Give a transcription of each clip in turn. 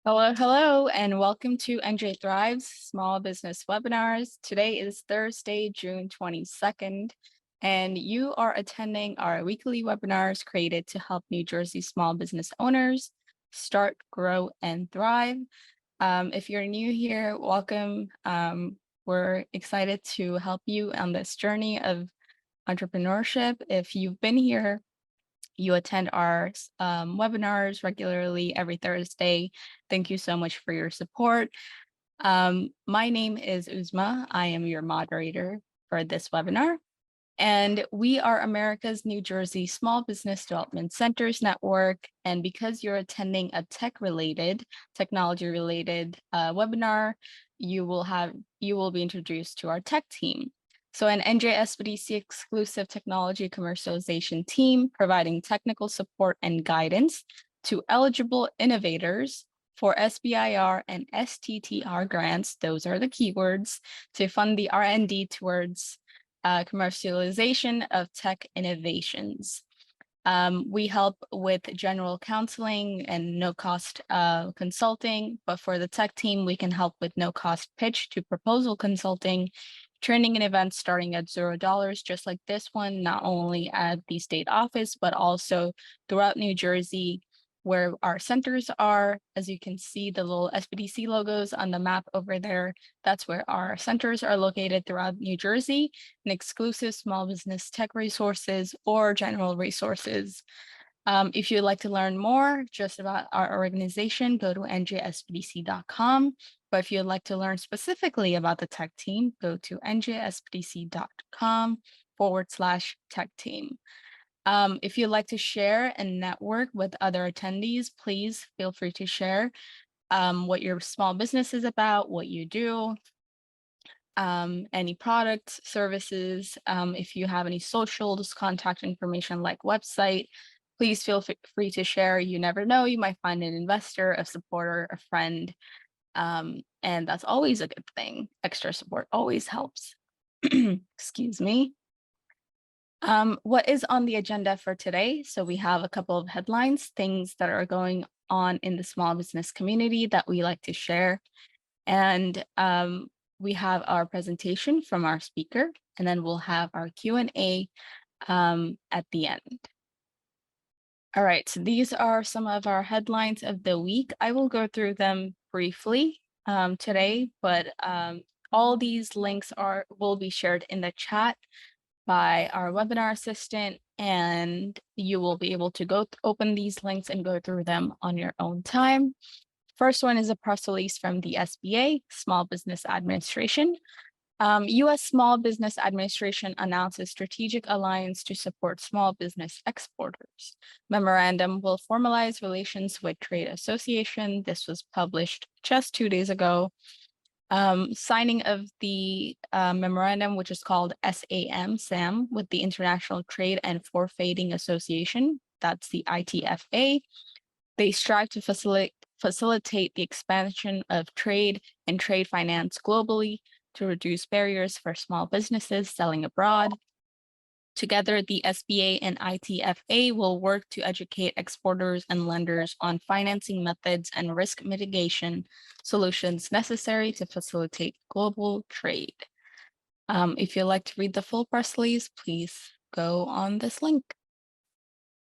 Hello, hello, and welcome to NJ Thrive's Small Business Webinars. Today is Thursday, June 22nd, and you are attending our weekly webinars created to help New Jersey small business owners start, grow, and thrive. If you're new here, welcome. We're excited to help you on this journey of entrepreneurship. If you've been here, you attend our webinars regularly every Thursday. Thank you so much for your support. My name is Uzma. I am your moderator for this webinar. And we are America's New Jersey Small Business Development Centers Network. And because you're attending a technology-related webinar, you will be introduced to our tech team. So an NJSBDC exclusive technology commercialization team providing technical support and guidance to eligible innovators for SBIR and STTR grants. Those are the keywords to fund the R&D towards commercialization of tech innovations. We help with general counseling and no-cost consulting, but for the tech team, we can help with no-cost pitch to proposal consulting, training and events starting at $0, just like this one, not only at the state office, but also throughout New Jersey, where our centers are. As you can see, the little SBDC logos on the map over there, that's where our centers are located throughout New Jersey, and exclusive small business tech resources or general resources. If you'd like to learn more just about our organization, go to njsbdc.com. But if you'd like to learn specifically about the tech team, go to njsbdc.com/tech team. If you'd like to share and network with other attendees, please feel free to share what your small business is about, what you do, any products, services. If you have any socials, contact information like website, please feel free to share. You never know, you might find an investor, a supporter, a friend, and that's always a good thing. Extra support always helps. Excuse me. What is on the agenda for today? So we have a couple of headlines, things that are going on in the small business community that we like to share. And we have our presentation from our speaker, and then we'll have our Q&A at the end. All right, so these are some of our headlines of the week. I will go through them briefly today, but all these links will be shared in the chat by our webinar assistant, and you will be able to open these links and go through them on your own time. First one is a press release from the SBA, Small Business Administration. U.S. Small Business Administration announces strategic alliance to support small business exporters. Memorandum will formalize relations with trade association. This was published just 2 days ago. Signing of the memorandum, which is called SAM, with the International Trade and Forfeiting Association, that's the ITFA. They strive to facilitate the expansion of trade and trade finance globally to reduce barriers for small businesses selling abroad. Together, the SBA and ITFA will work to educate exporters and lenders on financing methods and risk mitigation solutions necessary to facilitate global trade. If you'd like to read the full press release, please go on this link.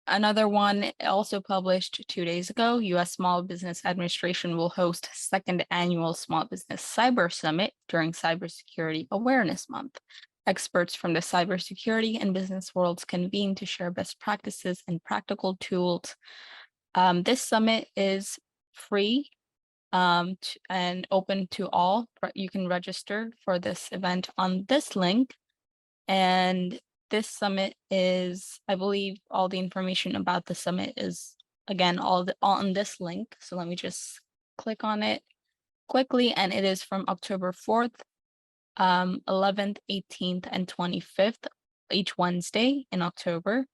Another one also published 2 days ago, U.S. Small Business Administration will host second annual Small Business Cyber Summit during Cybersecurity Awareness Month. Experts from the cybersecurity and business worlds convene to share best practices and practical tools. This summit is free and open to all. You can register for this event on this link. And this summit is, I believe, all the information about the summit is, again, all on this link. So let me just click on it quickly. And it is from October 4th, 11th, 18th, and 25th, each Wednesday in October.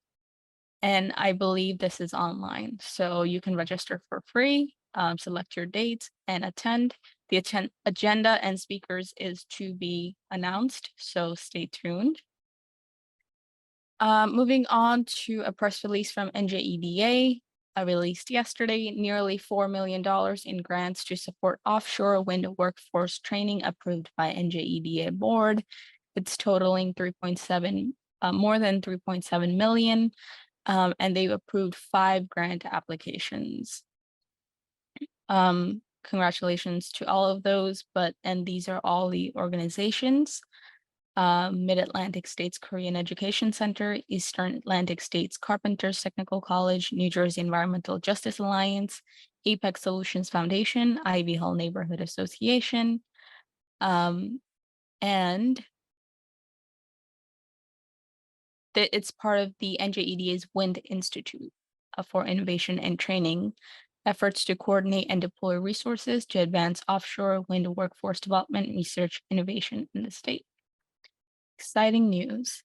And I believe this is online. So you can register for free, select your dates, and attend. The agenda and speakers is to be announced, so stay tuned. Moving on to a press release from NJEDA. released yesterday, nearly $4 million in grants to support offshore wind workforce training approved by NJEDA board. It's totaling 3.7, more than 3.7 million, and they've approved 5 grant applications. Congratulations to all of those, and these are all the organizations. Mid-Atlantic States Korean Education Center, Eastern Atlantic States Carpenters Technical College, New Jersey Environmental Justice Alliance, Apex Solutions Foundation, Ivy Hill Neighborhood Association, and it's part of the NJEDA's Wind Institute for Innovation and Training, efforts to coordinate and deploy resources to advance offshore wind workforce development, research, innovation in the state. Exciting news.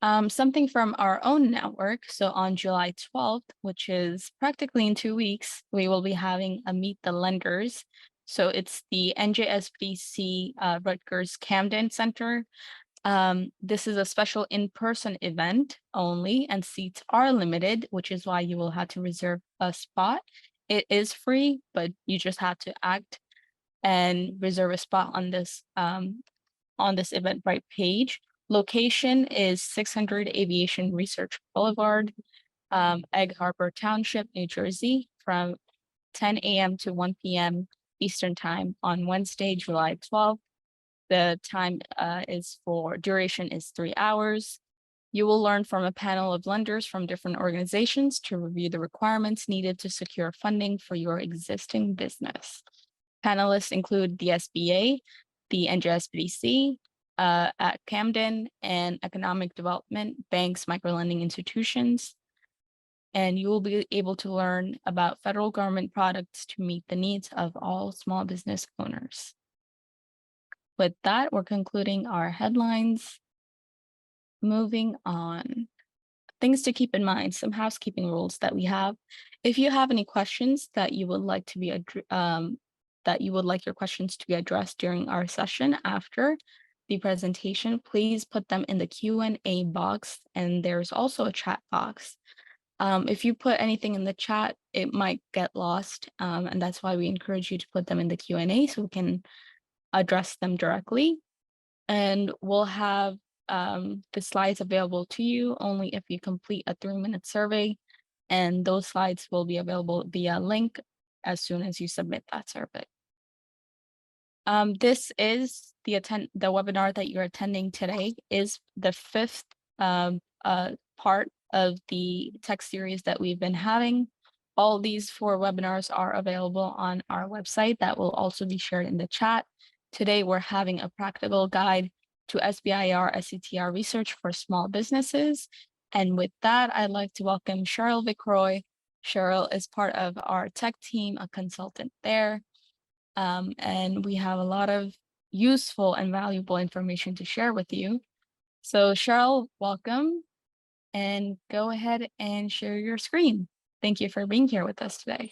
Something from our own network. So on July 12th, which is practically in 2 weeks, we will be having a Meet the Lenders. So it's the NJSBDC Rutgers Camden Center. This is a special in-person event only, and seats are limited, which is why you will have to reserve a spot. It is free, but you just have to act and reserve a spot on this Eventbrite page. Location is 600 Aviation Research Boulevard, Egg Harbor Township, New Jersey, from 10 a.m. to 1 p.m. Eastern Time on Wednesday, July 12th. The duration is 3 hours. You will learn from a panel of lenders from different organizations to review the requirements needed to secure funding for your existing business. Panelists include the SBA, the NJSBDC at Camden, and economic development, banks, microlending institutions. And you will be able to learn about federal government products to meet the needs of all small business owners. With that, we're concluding our headlines. Moving on. Things to keep in mind, some housekeeping rules that we have. If you have any questions that you would like to be your questions to be addressed during our session after the presentation, please put them in the Q&A box, and there's also a chat box. If you put anything in the chat, it might get lost, and that's why we encourage you to put them in the Q&A so we can address them directly. And we'll have the slides available to you only if you complete a 3-minute survey, and those slides will be available via link as soon as you submit that survey. This is the webinar that you're attending today is the 5th part of the tech series that we've been having. All these 4 webinars are available on our website that will also be shared in the chat. Today, we're having a practical guide to SBIR STTR research for small businesses. And with that, I'd like to welcome Cheryl Vickroy. Cheryl is part of our tech team, a consultant there. And we have a lot of useful and valuable information to share with you. So Cheryl, welcome, and go ahead and share your screen. Thank you for being here with us today.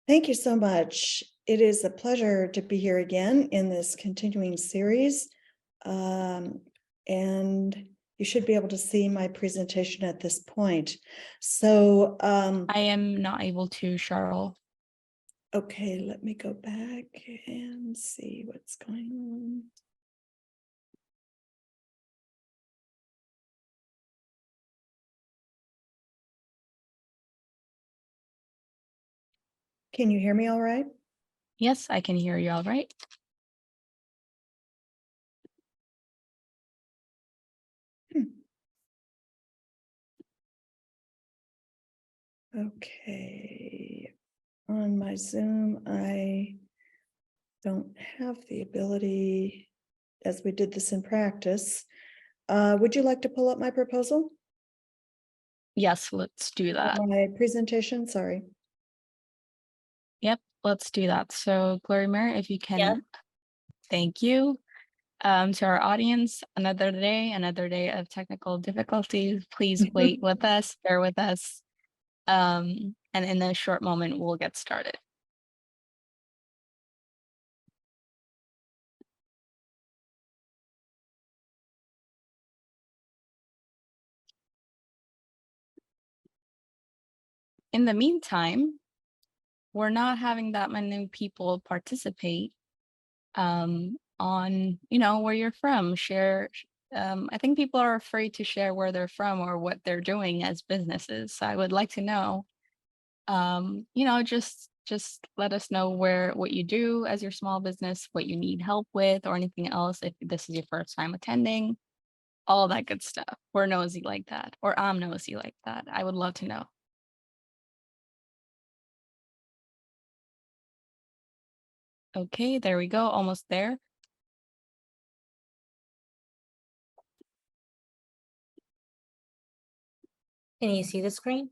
Thank you so much. It is a pleasure to be here again in this continuing series. And you should be able to see my presentation at this point. So I am not able to, Cheryl. Okay, let me go back and see what's going on. Can you hear me all right? Yes, I can hear you all right. Okay. On my Zoom, I don't have the ability, as we did this in practice. Would you like to pull up my proposal? Yes, let's do that. My presentation, sorry. Yep, let's do that. So Glory Mary, if you can, Yeah. Thank you. To our audience, another day of technical difficulties. Please wait with us, bear with us. And in a short moment, we'll get started. in the meantime, we're not having that many people participate on, where you're from. I think people are afraid to share where they're from or what they're doing as businesses. So I would like to know, just let us know what you do as your small business, what you need help with, or anything else if this is your first time attending, all that good stuff. We're nosy like that, or I'm nosy like that. I would love to know. Okay, there we go, almost there. Can you see the screen?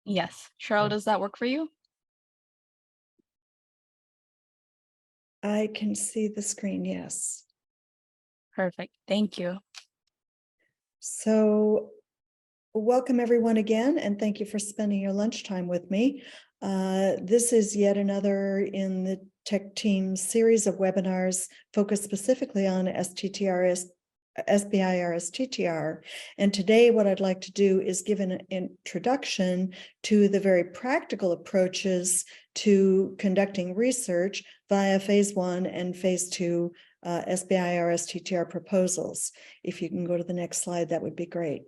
Yes. Cheryl, does that work for you? I can see the screen, yes. Perfect. Thank you. So welcome everyone again, and thank you for spending your lunchtime with me. This is yet another in the Tech Team series of webinars focused specifically on STTR, SBIR, STTR. And today what I'd like to do is give an introduction to the very practical approaches to conducting research via phase 1 and phase 2 SBIR, STTR proposals. If you can go to the next slide, that would be great.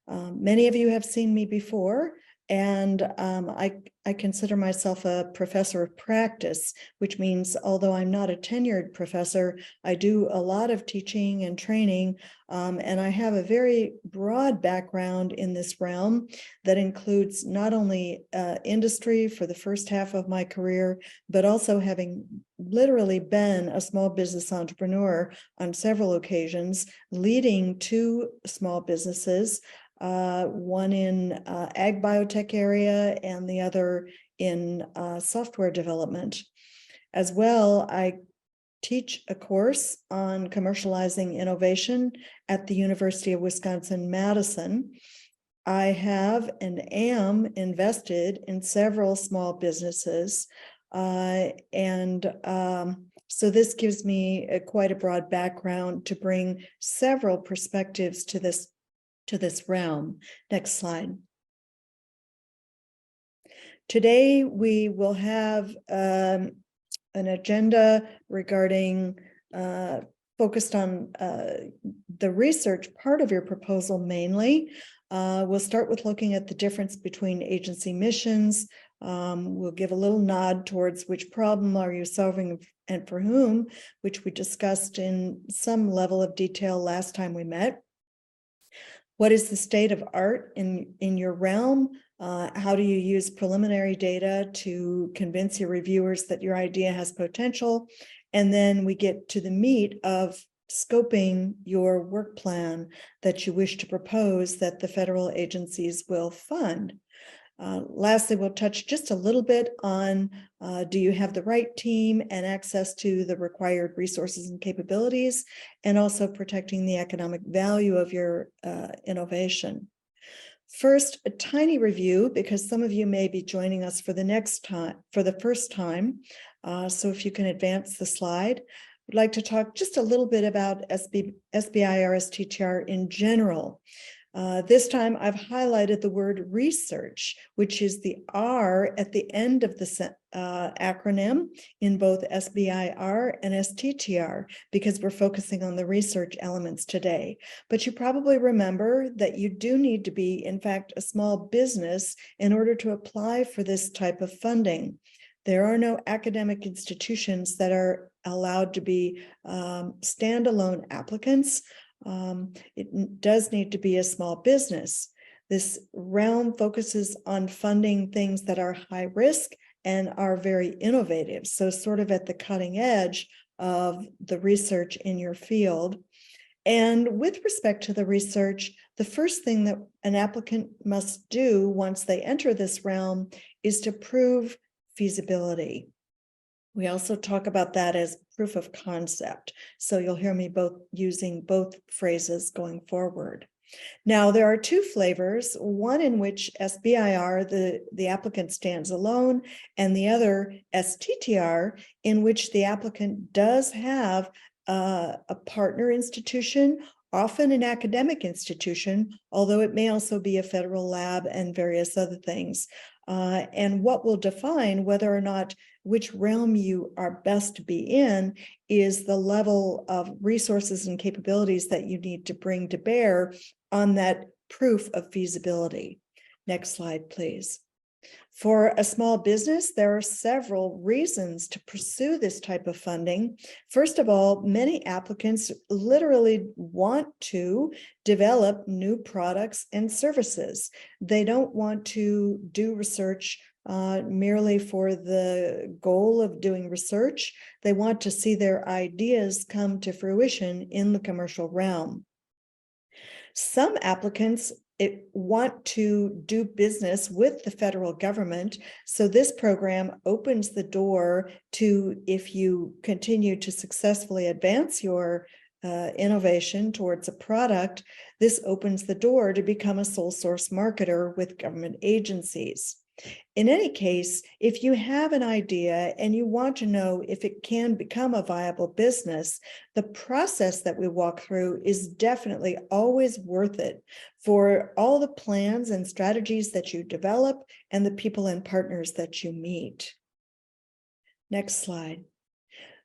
Many of you have seen me before, and I consider myself a professor of practice, which means although I'm not a tenured professor, I do a lot of teaching and training, and I have a very broad background in this realm that includes not only industry for the first half of my career, but also having literally been a small business entrepreneur on several occasions, leading 2 small businesses, one in ag biotech area and the other in software development. As well, I teach a course on commercializing innovation at the University of Wisconsin-Madison. I have and am invested in several small businesses, so this gives me quite a broad background to bring several perspectives to this realm. Next slide. Today, we will have an agenda regarding focused on the research part of your proposal mainly. We'll start with looking at the difference between agency missions. We'll give a little nod towards which problem are you solving and for whom, which we discussed in some level of detail last time we met. What is the state of art in your realm? How do you use preliminary data to convince your reviewers that your idea has potential? And then we get to the meat of scoping your work plan that you wish to propose that the federal agencies will fund. Lastly, we'll touch just a little bit on do you have the right team and access to the required resources and capabilities, and also protecting the economic value of your innovation. First, a tiny review, because some of you may be joining us for the first time. So if you can advance the slide. I'd like to talk just a little bit about SBIR, STTR in general. This time I've highlighted the word research, which is the R at the end of the acronym in both SBIR and STTR, because we're focusing on the research elements today. But you probably remember that you do need to be, in fact, a small business in order to apply for this type of funding. There are no academic institutions that are allowed to be standalone applicants. It does need to be a small business. This realm focuses on funding things that are high risk and are very innovative, so sort of at the cutting edge of the research in your field. And with respect to the research, the first thing that an applicant must do once they enter this realm is to prove feasibility. We also talk about that as proof of concept. So you'll hear me using both phrases going forward. Now, there are 2 flavors, one in which SBIR, the applicant stands alone, and the other STTR, in which the applicant does have a partner institution, often an academic institution, although it may also be a federal lab and various other things. And what will define whether or not which realm you are best to be in is the level of resources and capabilities that you need to bring to bear on that proof of feasibility. Next slide, please. For a small business, there are several reasons to pursue this type of funding. First of all, many applicants literally want to develop new products and services. They don't want to do research merely for the goal of doing research. They want to see their ideas come to fruition in the commercial realm. Some applicants want to do business with the federal government. So this program opens the door to, if you continue to successfully advance your innovation towards a product, this opens the door to become a sole source marketer with government agencies. In any case, if you have an idea and you want to know if it can become a viable business, the process that we walk through is definitely always worth it for all the plans and strategies that you develop and the people and partners that you meet. Next slide.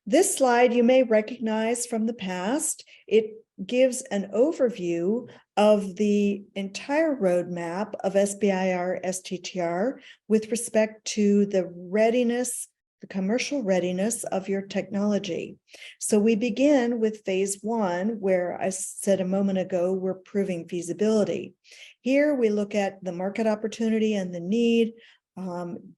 This slide you may recognize from the past. It gives an overview of the entire roadmap of SBIR STTR with respect to the readiness, the commercial readiness of your technology. So we begin with phase 1, where I said a moment ago, we're proving feasibility. Here we look at the market opportunity and the need,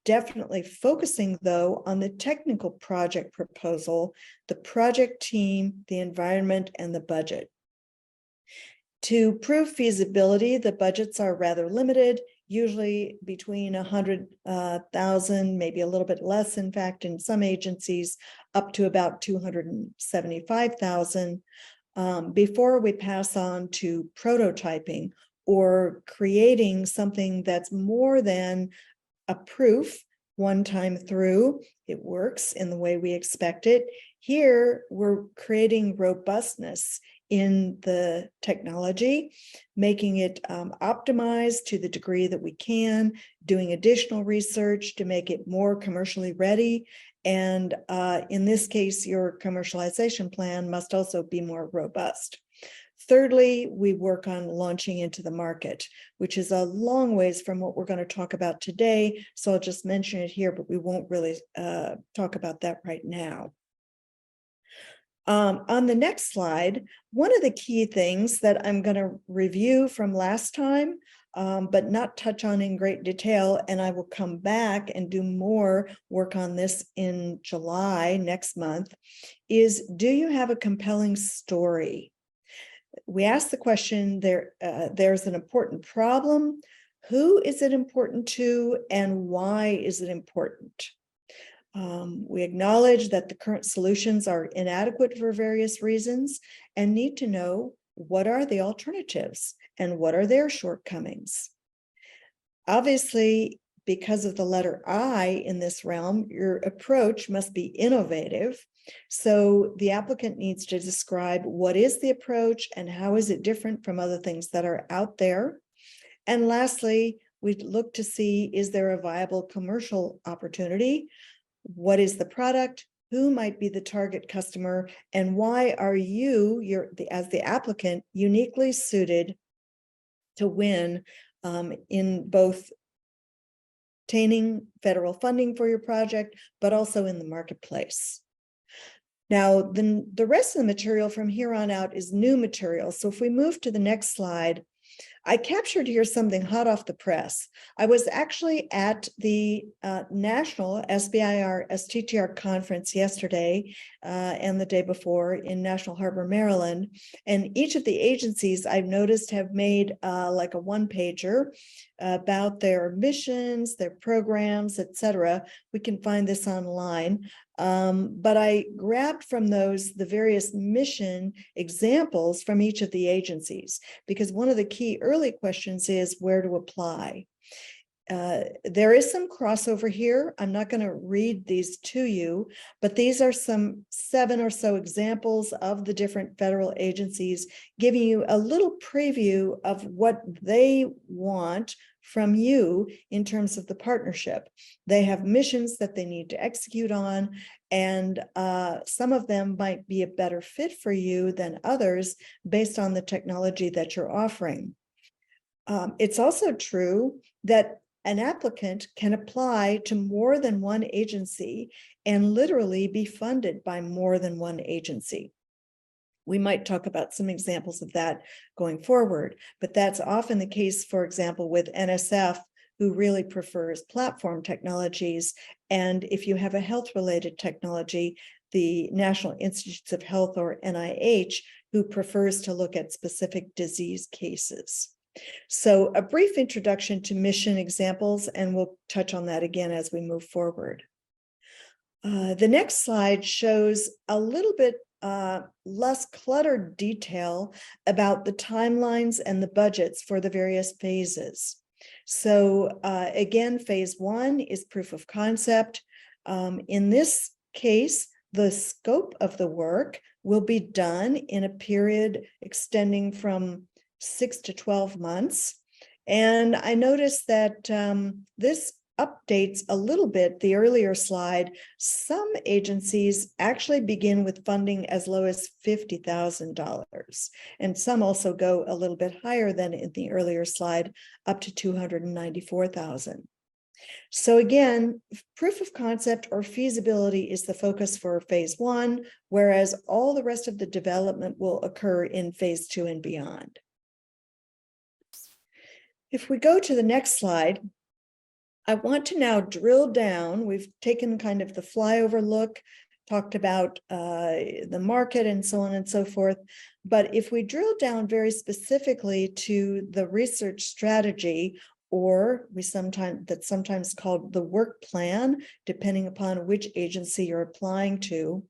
definitely focusing though on the technical project proposal, the project team, the environment, and the budget. To prove feasibility, the budgets are rather limited, usually between 100,000, maybe a little bit less, in fact, in some agencies, up to about 275,000, before we pass on to prototyping or creating something that's more than a proof one time through. It works in the way we expect it. Here, we're creating robustness in the technology, making it optimized to the degree that we can, doing additional research to make it more commercially ready. And in this case, your commercialization plan must also be more robust. Thirdly, we work on launching into the market, which is a long ways from what we're going to talk about today. So I'll just mention it here, but we won't really talk about that right now. On the next slide, one of the key things that I'm going to review from last time, but not touch on in great detail, and I will come back and do more work on this in July next month, is do you have a compelling story? We ask the question, there's an important problem. Who is it important to, and why is it important? We acknowledge that the current solutions are inadequate for various reasons and need to know what are the alternatives and what are their shortcomings. Obviously, because of the letter I in this realm, your approach must be innovative. So the applicant needs to describe what is the approach and how is it different from other things that are out there. And lastly, we look to see, is there a viable commercial opportunity? What is the product? Who might be the target customer? And why are you, as the applicant, uniquely suited to win in both obtaining federal funding for your project, but also in the marketplace? Now, the rest of the material from here on out is new material. So if we move to the next slide, I captured here something hot off the press. I was actually at the National SBIR STTR conference yesterday and the day before in National Harbor, Maryland. And each of the agencies I've noticed have made like a one-pager about their missions, their programs, etc. We can find this online. But I grabbed from those the various mission examples from each of the agencies, because one of the key early questions is where to apply. There is some crossover here. I'm not going to read these to you, but these are some 7 or so examples of the different federal agencies, giving you a little preview of what they want from you in terms of the partnership. They have missions that they need to execute on, and some of them might be a better fit for you than others based on the technology that you're offering. It's also true that an applicant can apply to more than one agency and literally be funded by more than one agency. We might talk about some examples of that going forward, but that's often the case, for example, with NSF, who really prefers platform technologies. And if you have a health-related technology, the National Institutes of Health, or NIH, who prefers to look at specific disease cases. So a brief introduction to mission examples, and we'll touch on that again as we move forward. The next slide shows a little bit less cluttered detail about the timelines and the budgets for the various phases. So again, phase 1 is proof of concept. In this case, the scope of the work will be done in a period extending from 6 to 12 months. And I noticed that this updates a little bit the earlier slide. Some agencies actually begin with funding as low as $50,000, and some also go a little bit higher than in the earlier slide, up to $294,000. So again, proof of concept or feasibility is the focus for phase 1, whereas all the rest of the development will occur in phase 2 and beyond. If we go to the next slide, I want to now drill down. We've taken kind of the flyover look, talked about the market and so on and so forth. But if we drill down very specifically to the research strategy, or that's sometimes called the work plan, depending upon which agency you're applying to.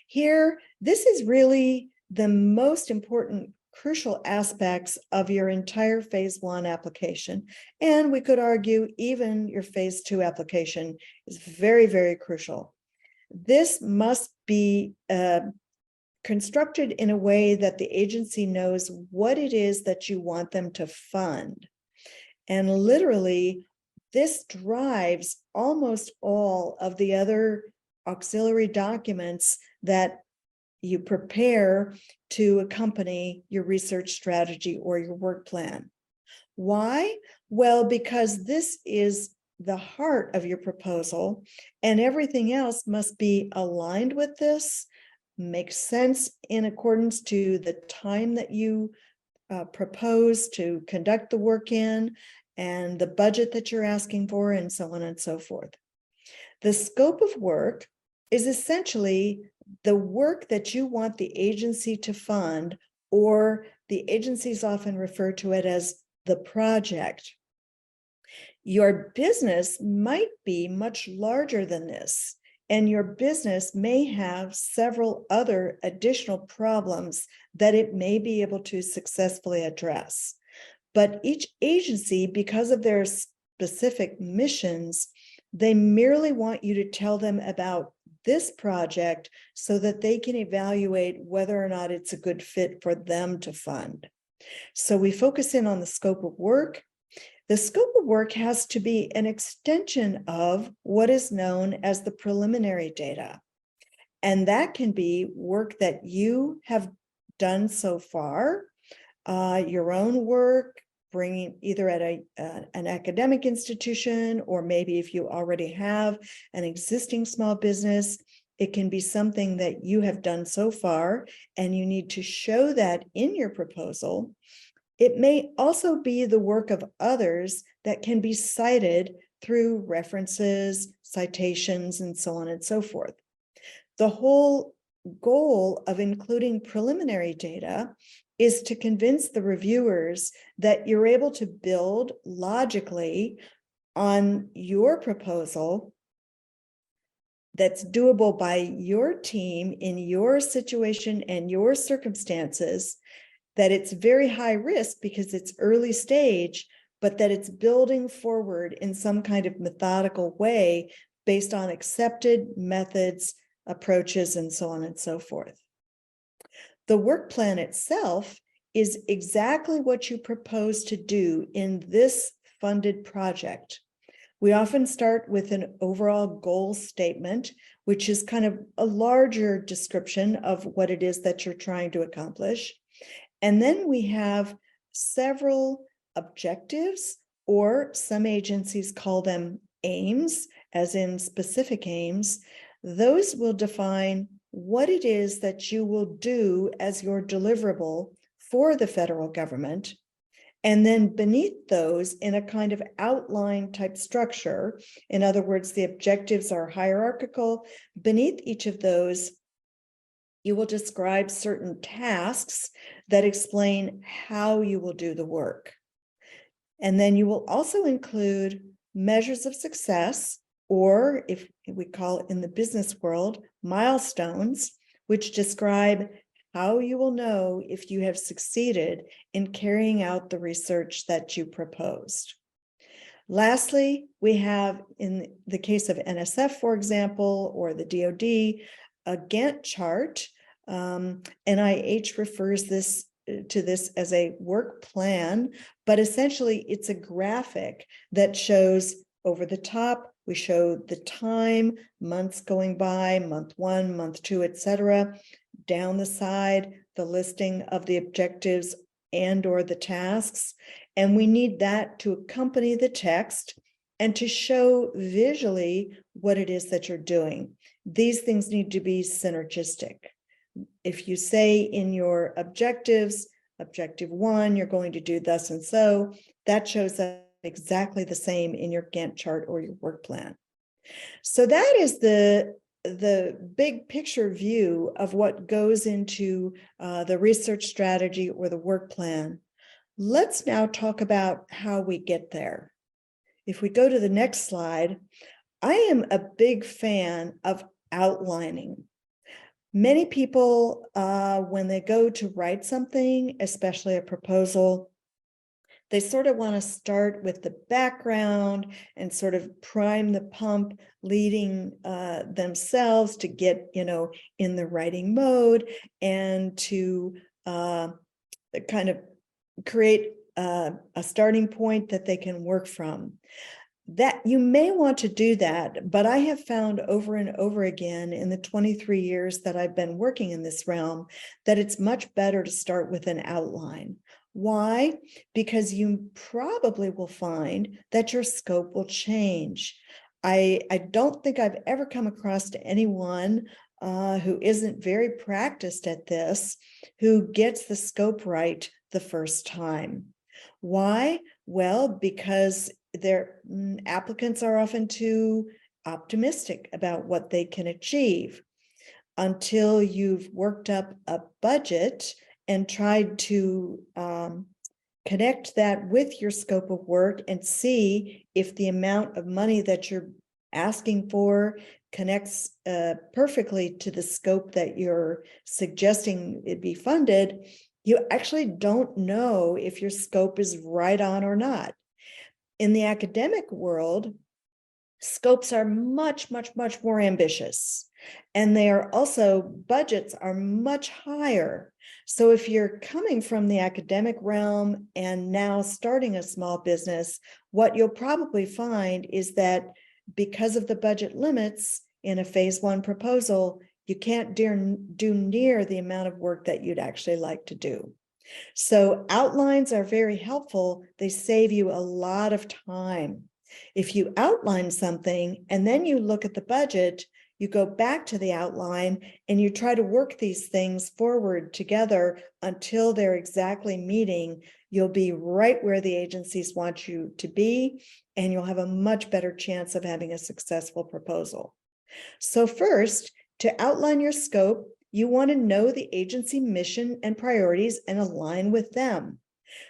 Here, this is really the most important crucial aspects of your entire phase 1 application. And we could argue even your phase 2 application is very, very crucial. This must be constructed in a way that the agency knows what it is that you want them to fund. And literally, this drives almost all of the other auxiliary documents that you prepare to accompany your research strategy or your work plan. Why? Well, because this is the heart of your proposal, and everything else must be aligned with this, make sense in accordance to the time that you propose to conduct the work in, and the budget that you're asking for, and so on and so forth. The scope of work is essentially the work that you want the agency to fund, or the agencies often refer to it as the project. Your business might be much larger than this, and your business may have several other additional problems that it may be able to successfully address. But each agency, because of their specific missions, they merely want you to tell them about this project so that they can evaluate whether or not it's a good fit for them to fund. So we focus in on the scope of work. The scope of work has to be an extension of what is known as the preliminary data. And that can be work that you have done so far, your own work, bringing either at an academic institution, or maybe if you already have an existing small business, it can be something that you have done so far, and you need to show that in your proposal. It may also be the work of others that can be cited through references, citations, and so on and so forth. The whole goal of including preliminary data is to convince the reviewers that you're able to build logically on your proposal that's doable by your team in your situation and your circumstances, that it's very high risk because it's early stage, but that it's building forward in some kind of methodical way based on accepted methods, approaches, and so on and so forth. The work plan itself is exactly what you propose to do in this funded project. We often start with an overall goal statement, which is kind of a larger description of what it is that you're trying to accomplish. And then we have several objectives, or some agencies call them aims, as in specific aims. Those will define what it is that you will do as your deliverable for the federal government. And then beneath those, in a kind of outline type structure, in other words, the objectives are hierarchical. Beneath each of those, you will describe certain tasks that explain how you will do the work. And then you will also include measures of success, or if we call it in the business world, milestones, which describe how you will know if you have succeeded in carrying out the research that you proposed. Lastly, we have, in the case of NSF, for example, or the DoD, a Gantt chart. NIH refers to this as a work plan, but essentially it's a graphic that shows over the top, we show the time, months going by, month 1, month 2, etc. Down the side, the listing of the objectives and or the tasks. And we need that to accompany the text and to show visually what it is that you're doing. These things need to be synergistic. If you say in your objectives, objective 1, you're going to do thus and so, that shows up exactly the same in your Gantt chart or your work plan. So that is the big picture view of what goes into the research strategy or the work plan. Let's now talk about how we get there. If we go to the next slide, I am a big fan of outlining. Many people, when they go to write something, especially a proposal, they sort of want to start with the background and sort of prime the pump, leading themselves to get, in the writing mode and to kind of create a starting point that they can work from. That you may want to do that, but I have found over and over again in the 23 years that I've been working in this realm that it's much better to start with an outline. Why? Because you probably will find that your scope will change. I don't think I've ever come across to anyone who isn't very practiced at this, who gets the scope right the first time. Why? Well, because their applicants are often too optimistic about what they can achieve until you've worked up a budget and tried to connect that with your scope of work and see if the amount of money that you're asking for connects perfectly to the scope that you're suggesting it be funded. You actually don't know if your scope is right on or not. In the academic world, scopes are much, much, much more ambitious. And they are also, budgets are much higher. So if you're coming from the academic realm and now starting a small business, what you'll probably find is that because of the budget limits in a phase 1 proposal, you can't do near the amount of work that you'd actually like to do. So outlines are very helpful. They save you a lot of time. If you outline something and then you look at the budget, you go back to the outline and you try to work these things forward together until they're exactly meeting, you'll be right where the agencies want you to be, and you'll have a much better chance of having a successful proposal. So first, to outline your scope, you want to know the agency mission and priorities and align with them.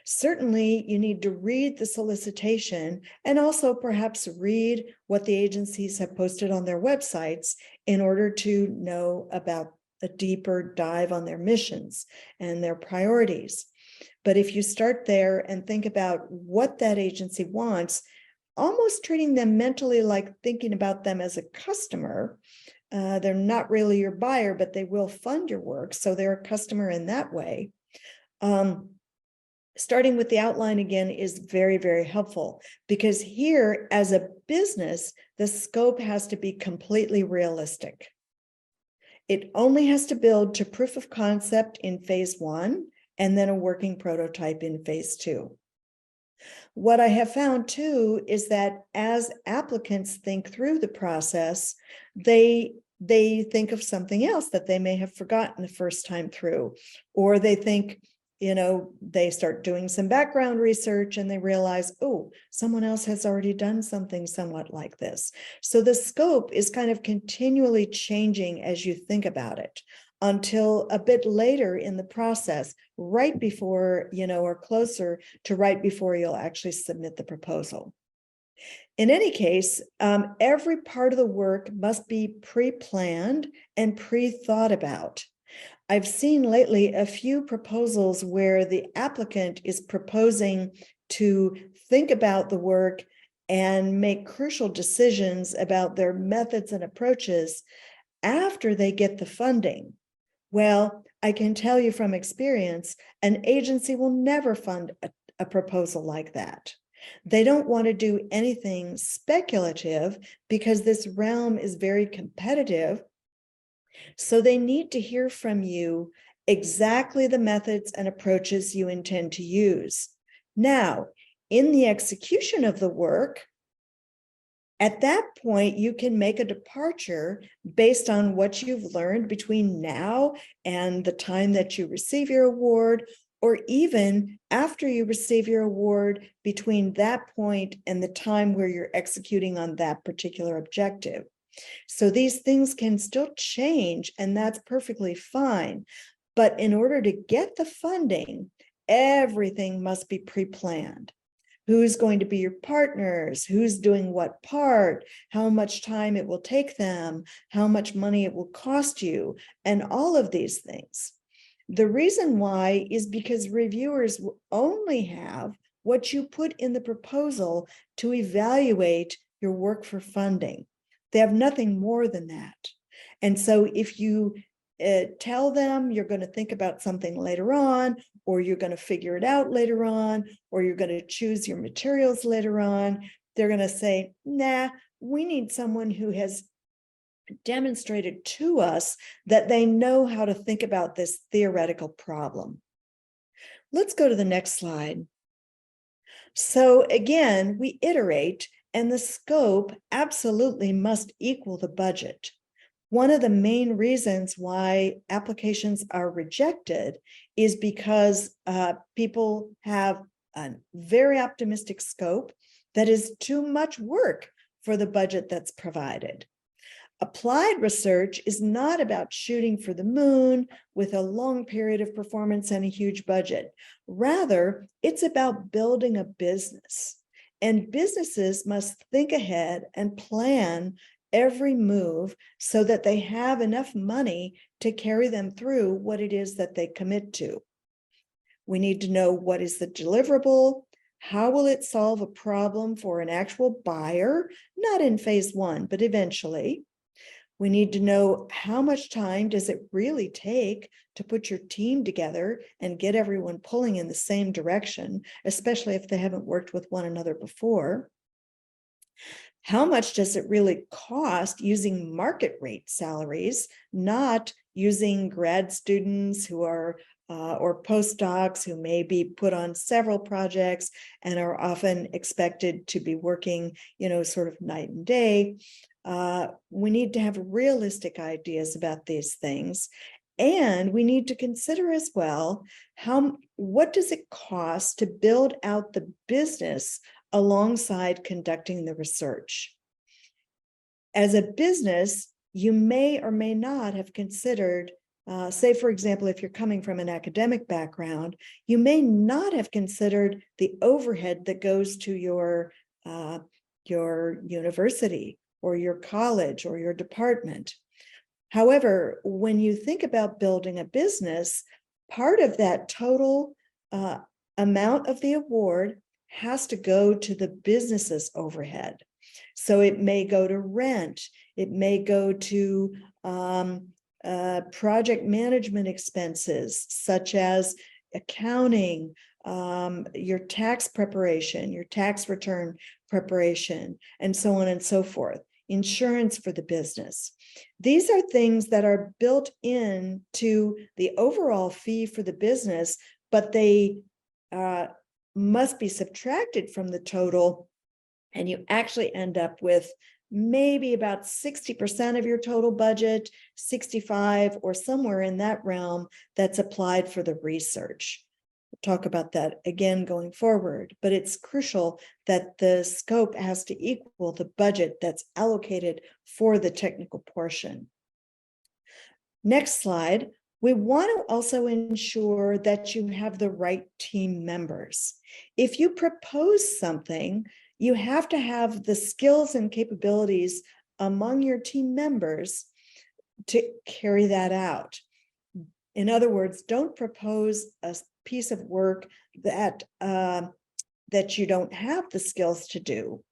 Certainly, you need to read the solicitation and also perhaps read what the agencies have posted on their websites in order to know about a deeper dive on their missions and their priorities. But if you start there and think about what that agency wants, almost treating them mentally like thinking about them as a customer, they're not really your buyer, but they will fund your work. So they're a customer in that way. starting with the outline again is very, very helpful, because here as a business, the scope has to be completely realistic. It only has to build to proof of concept in phase 1 and then a working prototype in phase 2. What I have found too is that as applicants think through the process, they think of something else that they may have forgotten the first time through, or they think, they start doing some background research and they realize, oh, someone else has already done something somewhat like this. So the scope is kind of continually changing as you think about it, until a bit later in the process, right before, or closer to right before you'll actually submit the proposal. In any case, every part of the work must be pre-planned and pre-thought about. I've seen lately a few proposals where the applicant is proposing to think about the work and make crucial decisions about their methods and approaches after they get the funding. Well, I can tell you from experience, an agency will never fund a proposal like that. They don't want to do anything speculative because this realm is very competitive. So they need to hear from you exactly the methods and approaches you intend to use. Now, in the execution of the work, at that point, you can make a departure based on what you've learned between now and the time that you receive your award, or even after you receive your award between that point and the time where you're executing on that particular objective. So these things can still change, and that's perfectly fine. But in order to get the funding, everything must be pre-planned. Who's going to be your partners? Who's doing what part? How much time it will take them? How much money it will cost you? And all of these things. The reason why is because reviewers will only have what you put in the proposal to evaluate your work for funding. They have nothing more than that. And so if you tell them you're going to think about something later on, or you're going to figure it out later on, or you're going to choose your materials later on, they're going to say, nah, we need someone who has demonstrated to us that they know how to think about this theoretical problem. Let's go to the next slide. So again, we iterate, and the scope absolutely must equal the budget. One of the main reasons why applications are rejected is because people have a very optimistic scope that is too much work for the budget that's provided. Applied research is not about shooting for the moon with a long period of performance and a huge budget. Rather, it's about building a business. And businesses must think ahead and plan every move so that they have enough money to carry them through what it is that they commit to. We need to know what is the deliverable, how will it solve a problem for an actual buyer, not in phase 1, but eventually. We need to know how much time does it really take to put your team together and get everyone pulling in the same direction, especially if they haven't worked with one another before. How much does it really cost using market rate salaries, not using grad students who are or postdocs who may be put on several projects and are often expected to be working, sort of night and day. We need to have realistic ideas about these things. And we need to consider as well, what does it cost to build out the business alongside conducting the research? As a business, you may or may not have considered, say, for example, if you're coming from an academic background, you may not have considered the overhead that goes to your university or your college or your department. However, when you think about building a business, part of that total amount of the award has to go to the business's overhead. So it may go to rent, it may go to project management expenses, such as accounting, your tax preparation, your tax return preparation, and so on and so forth, insurance for the business. These are things that are built in to the overall fee for the business, but they must be subtracted from the total, and you actually end up with maybe about 60% of your total budget, 65 or somewhere in that realm that's applied for the research. We'll talk about that again going forward, but it's crucial that the scope has to equal the budget that's allocated for the technical portion. Next slide. We want to also ensure that you have the right team members. If you propose something, you have to have the skills and capabilities among your team members to carry that out. In other words, don't propose a piece of work that you don't have the skills to do.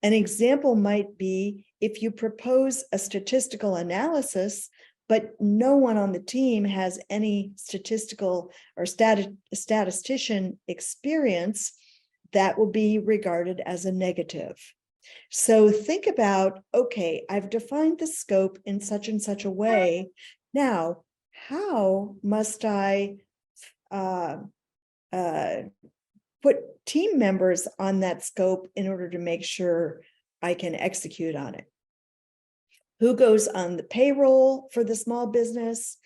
An example might be if you propose a statistical analysis, but no one on the team has any statistical or statistician experience, that will be regarded as a negative. So think about, okay, I've defined the scope in such and such a way. Now, how must I put team members on that scope in order to make sure I can execute on it? Who goes on the payroll for the small business?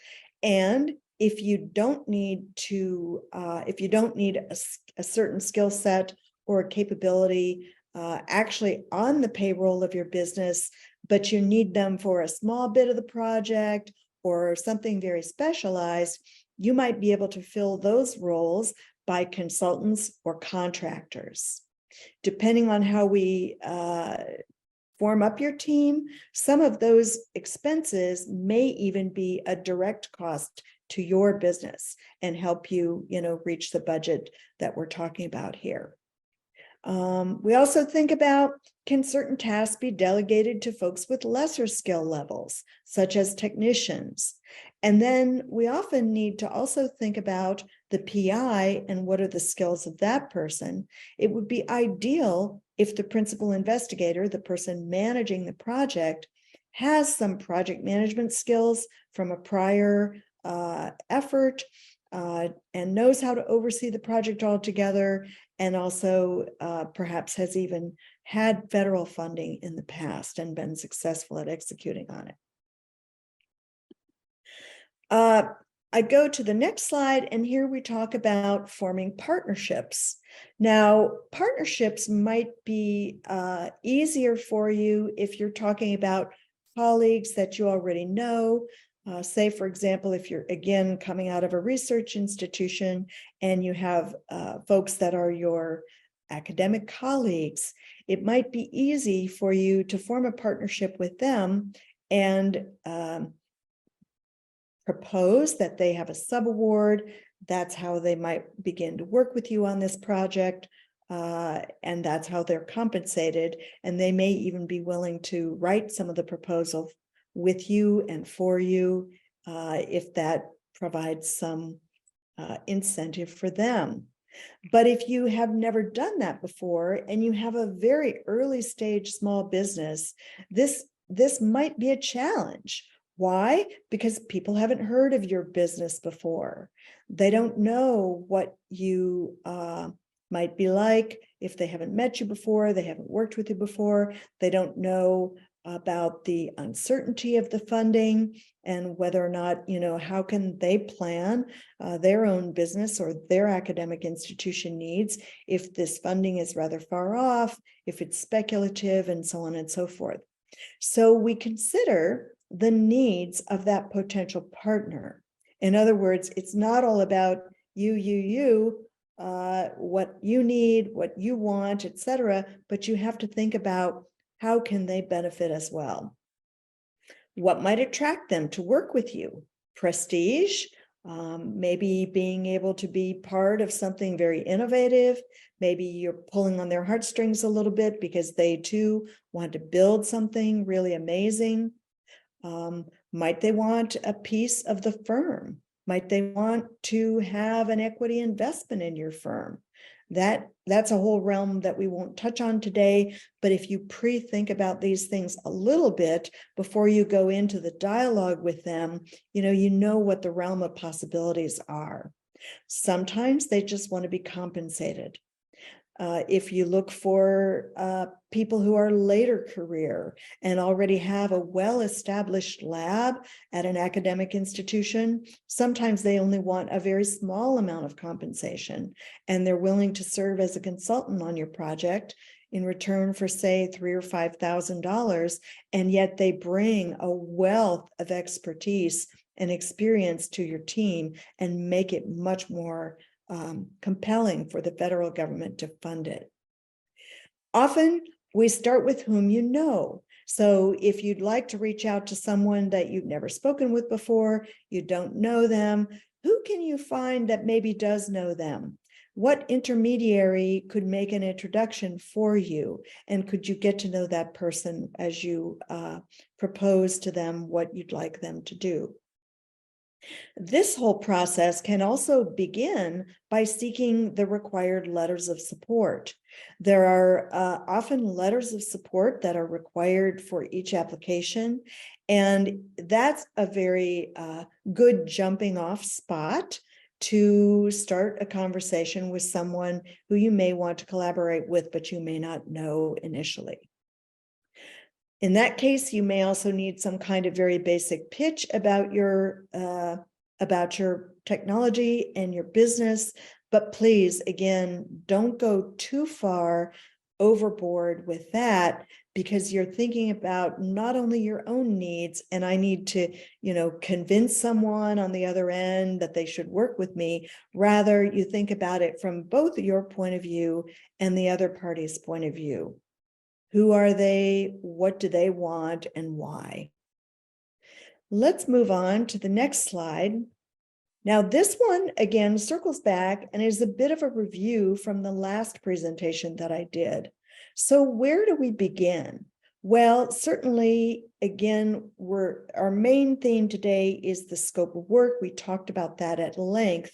And if you don't need a certain skill set or capability actually on the payroll of your business, but you need them for a small bit of the project or something very specialized, you might be able to fill those roles by consultants or contractors. Depending on how we form up your team, some of those expenses may even be a direct cost to your business and help you, reach the budget that we're talking about here. We also think about, can certain tasks be delegated to folks with lesser skill levels, such as technicians? And then we often need to also think about the PI and what are the skills of that person. It would be ideal if the principal investigator, the person managing the project, has some project management skills from a prior effort and knows how to oversee the project altogether, and also perhaps has even had federal funding in the past and been successful at executing on it. I go to the next slide, and here we talk about forming partnerships. Now, partnerships might be easier for you if you're talking about colleagues that you already know. Say, for example, if you're, again, coming out of a research institution and you have folks that are your academic colleagues, it might be easy for you to form a partnership with them and propose that they have a subaward. That's how they might begin to work with you on this project, and that's how they're compensated. And they may even be willing to write some of the proposal with you and for you, if that provides some incentive for them. But if you have never done that before and you have a very early stage small business, this might be a challenge. Why? Because people haven't heard of your business before. They don't know what you might be like. If they haven't met you before, they haven't worked with you before, they don't know about the uncertainty of the funding and whether or not, how can they plan their own business or their academic institution needs if this funding is rather far off, if it's speculative, and so on and so forth. So we consider the needs of that potential partner. In other words, it's not all about you, what you need, what you want, etc., but you have to think about how can they benefit as well. What might attract them to work with you? Prestige, maybe being able to be part of something very innovative. Maybe you're pulling on their heartstrings a little bit because they too want to build something really amazing. Might they want a piece of the firm? Might they want to have an equity investment in your firm? That's a whole realm that we won't touch on today, but if you pre-think about these things a little bit before you go into the dialogue with them, you know what the realm of possibilities are. Sometimes they just want to be compensated. If you look for people who are later career and already have a well-established lab at an academic institution, sometimes they only want a very small amount of compensation, and they're willing to serve as a consultant on your project in return for, say, $3,000 or $5,000, and yet they bring a wealth of expertise and experience to your team and make it much more compelling for the federal government to fund it. Often we start with whom you know. So if you'd like to reach out to someone that you've never spoken with before, you don't know them, who can you find that maybe does know them? What intermediary could make an introduction for you? And could you get to know that person as you propose to them what you'd like them to do? This whole process can also begin by seeking the required letters of support. There are often letters of support that are required for each application, and that's a very good jumping off spot to start a conversation with someone who you may want to collaborate with, but you may not know initially. In that case, you may also need some kind of very basic pitch about your technology and your business. But please, again, don't go too far overboard with that, because you're thinking about not only your own needs, and I need to, convince someone on the other end that they should work with me. Rather, you think about it from both your point of view and the other party's point of view. Who are they? What do they want, and why? Let's move on to the next slide. Now, this one, again, circles back and is a bit of a review from the last presentation that I did. So where do we begin? Well, certainly, again, our main theme today is the scope of work. We talked about that at length.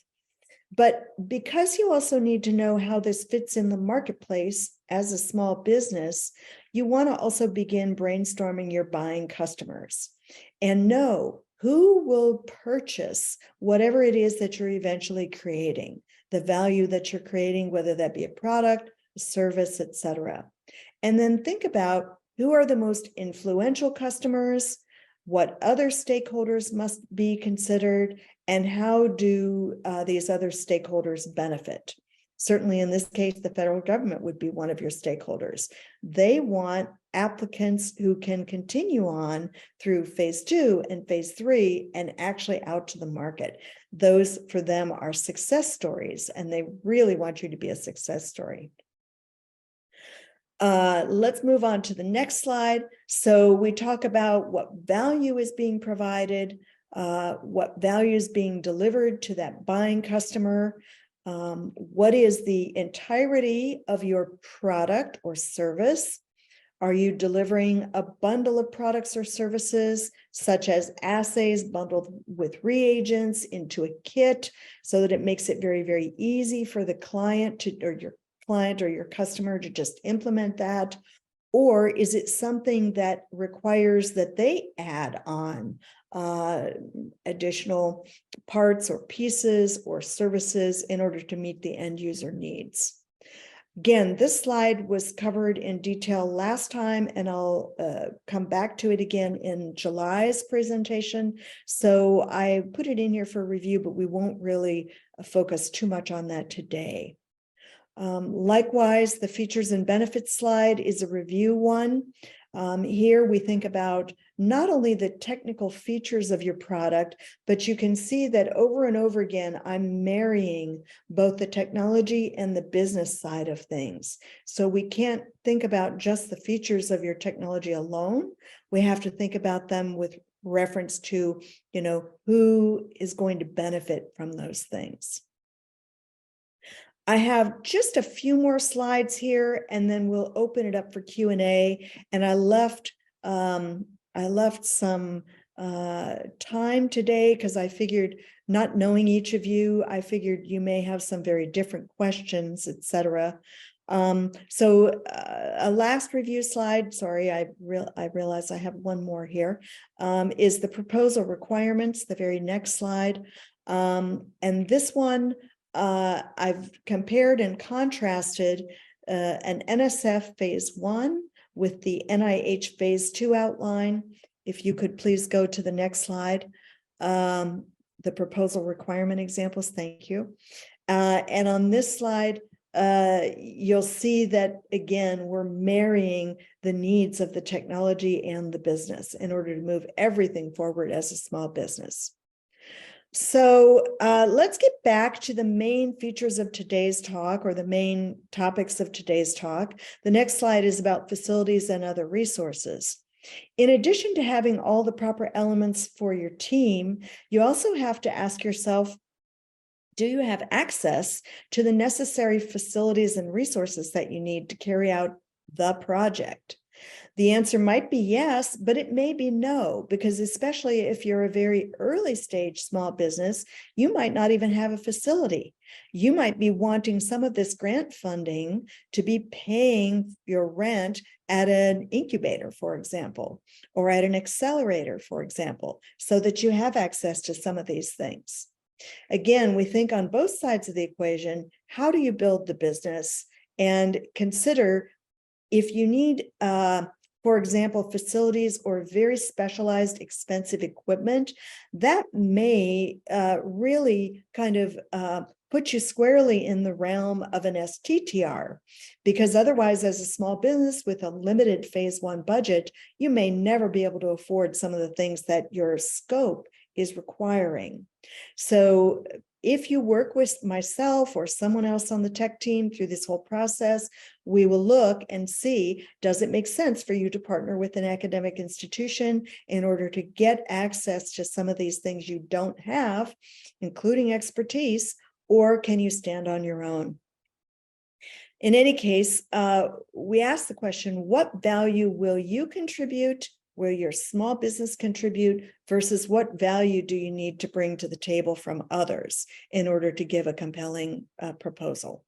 But because you also need to know how this fits in the marketplace as a small business, you want to also begin brainstorming your buying customers and know who will purchase whatever it is that you're eventually creating, the value that you're creating, whether that be a product, a service, etc. And then think about who are the most influential customers, what other stakeholders must be considered, and how do these other stakeholders benefit? Certainly in this case, the federal government would be one of your stakeholders. They want applicants who can continue on through phase 2 and phase 3 and actually out to the market. Those for them are success stories, and they really want you to be a success story. Let's move on to the next slide. So we talk about what value is being provided, what value is being delivered to that buying customer, what is the entirety of your product or service. Are you delivering a bundle of products or services, such as assays bundled with reagents into a kit, so that it makes it very, very easy for the client or your customer to just implement that? Or is it something that requires that they add on additional parts or pieces or services in order to meet the end user needs? Again, this slide was covered in detail last time, and I'll come back to it again in July's presentation. So I put it in here for review, but we won't really focus too much on that today. Likewise, the features and benefits slide is a review one. Here we think about not only the technical features of your product, but you can see that over and over again, I'm marrying both the technology and the business side of things. So we can't think about just the features of your technology alone. We have to think about them with reference to, who is going to benefit from those things. I have just a few more slides here, and then we'll open it up for Q&A. And I left some time today because I figured, not knowing each of you, I figured you may have some very different questions, etc. So a last review slide, sorry, I realize I have one more here, is the proposal requirements, the very next slide. And this one, I've compared and contrasted an NSF phase 1 with the NIH phase 2 outline. If you could please go to the next slide. The proposal requirement examples, thank you. And on this slide, you'll see that, again, we're marrying the needs of the technology and the business in order to move everything forward as a small business. So let's get back to the main features of today's talk, or the main topics of today's talk. The next slide is about facilities and other resources. In addition to having all the proper elements for your team, you also have to ask yourself, do you have access to the necessary facilities and resources that you need to carry out the project? The answer might be yes, but it may be no, because especially if you're a very early stage small business, you might not even have a facility. You might be wanting some of this grant funding to be paying your rent at an incubator, for example, or at an accelerator, for example, so that you have access to some of these things. Again, we think on both sides of the equation, how do you build the business? And consider if you need, for example, facilities or very specialized expensive equipment, that may really kind of put you squarely in the realm of an STTR, because otherwise, as a small business with a limited phase 1 budget, you may never be able to afford some of the things that your scope is requiring. So if you work with myself or someone else on the tech team through this whole process, we will look and see, does it make sense for you to partner with an academic institution in order to get access to some of these things you don't have, including expertise, or can you stand on your own? In any case, we ask the question, what value will you contribute? Will your small business contribute, versus what value do you need to bring to the table from others in order to give a compelling proposal?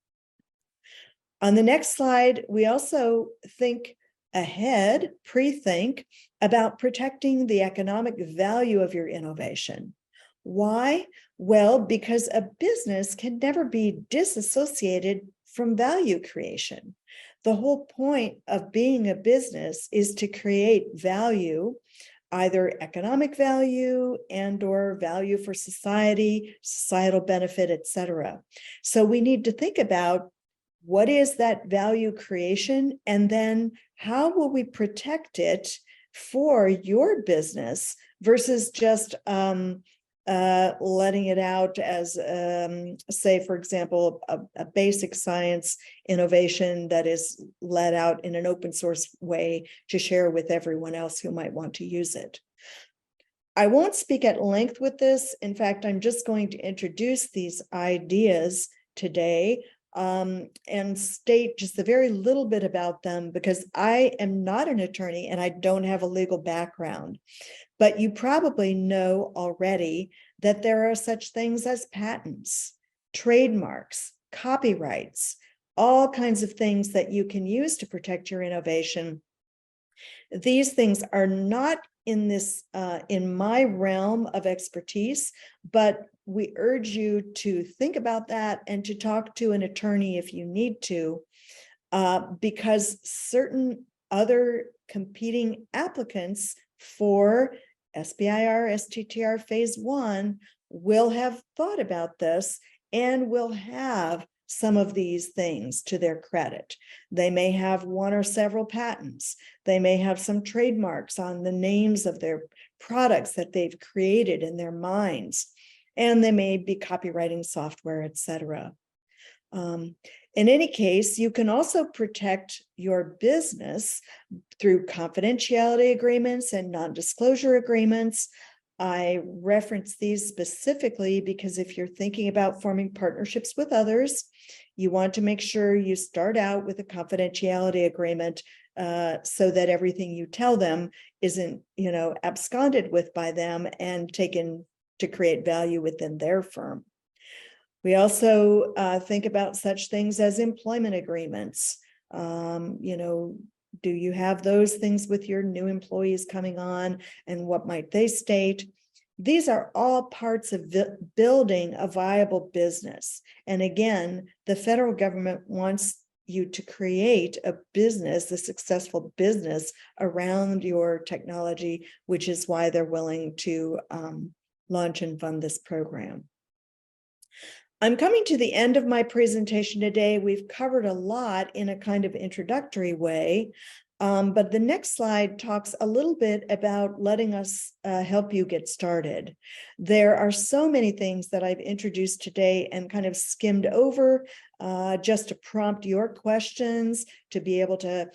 On the next slide, we also think ahead, pre-think about protecting the economic value of your innovation. Why? Well, because a business can never be disassociated from value creation. The whole point of being a business is to create value, either economic value and or value for society, societal benefit, etc. So we need to think about what is that value creation, and then how will we protect it for your business versus just letting it out as, say, for example, a basic science innovation that is let out in an open source way to share with everyone else who might want to use it. I won't speak at length with this. In fact, I'm just going to introduce these ideas today and state just a very little bit about them, because I am not an attorney and I don't have a legal background. But you probably know already that there are such things as patents, trademarks, copyrights, all kinds of things that you can use to protect your innovation. These things are not in this, in my realm of expertise, but we urge you to think about that and to talk to an attorney if you need to, because certain other competing applicants for SBIR, STTR phase 1 will have thought about this and will have some of these things to their credit. They may have one or several patents. They may have some trademarks on the names of their products that they've created in their minds, and they may be copywriting software, etc. In any case, you can also protect your business through confidentiality agreements and non-disclosure agreements. I reference these specifically because if you're thinking about forming partnerships with others, you want to make sure you start out with a confidentiality agreement so that everything you tell them isn't, absconded with by them and taken to create value within their firm. We also think about such things as employment agreements. Do you have those things with your new employees coming on, and what might they state? These are all parts of building a viable business. And again, the federal government wants you to create a business, a successful business around your technology, which is why they're willing to launch and fund this program. I'm coming to the end of my presentation today. We've covered a lot in a kind of introductory way, but the next slide talks a little bit about letting us help you get started. There are so many things that I've introduced today and kind of skimmed over just to prompt your questions, to be able to,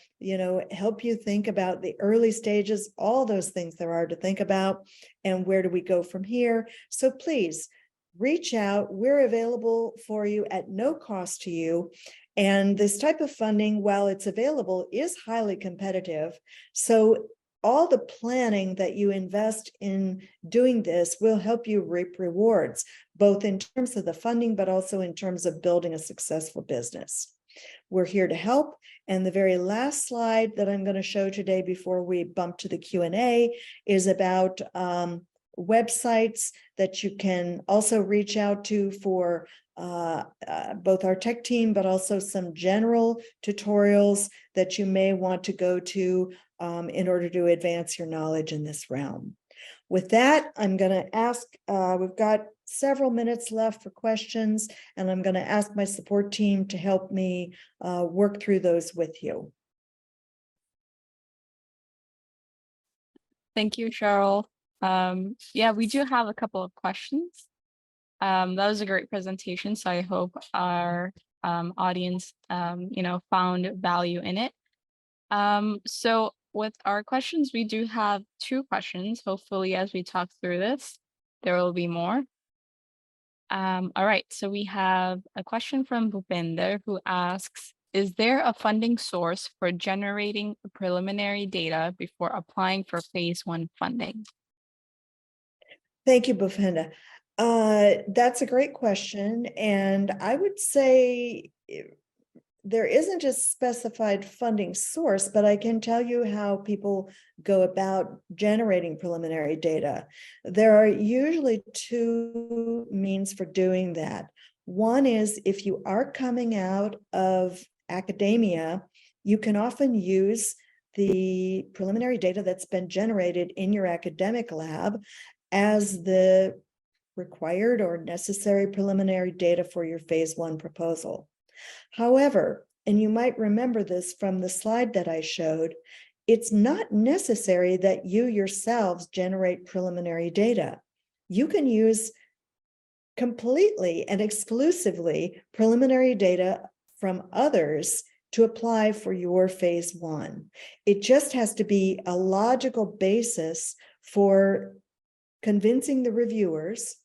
help you think about the early stages, all those things there are to think about, and where do we go from here. So please, reach out. We're available for you at no cost to you. And this type of funding, while it's available, is highly competitive. So all the planning that you invest in doing this will help you reap rewards, both in terms of the funding, but also in terms of building a successful business. We're here to help. And the very last slide that I'm going to show today before we bump to the Q&A is about websites that you can also reach out to for both our tech team, but also some general tutorials that you may want to go to in order to advance your knowledge in this realm. With that, I'm going to ask, we've got several minutes left for questions, and I'm going to ask my support team to help me work through those with you. Thank you, Cheryl. Yeah, we do have a couple of questions. That was a great presentation, so I hope our audience, found value in it. So with our questions, we do have 2 questions. Hopefully, as we talk through this, there will be more. All right, so we have a question from Bhupinder, who asks, is there a funding source for generating preliminary data before applying for phase 1 funding? Thank you, Bhupinder. That's a great question. And I would say there isn't a specified funding source, but I can tell you how people go about generating preliminary data. There are usually 2 means for doing that. One is if you are coming out of academia, you can often use the preliminary data that's been generated in your academic lab as the required or necessary preliminary data for your phase 1 proposal. However, and you might remember this from the slide that I showed, it's not necessary that you yourselves generate preliminary data. You can use completely and exclusively preliminary data from others to apply for your phase 1. It just has to be a logical basis for convincing the reviewers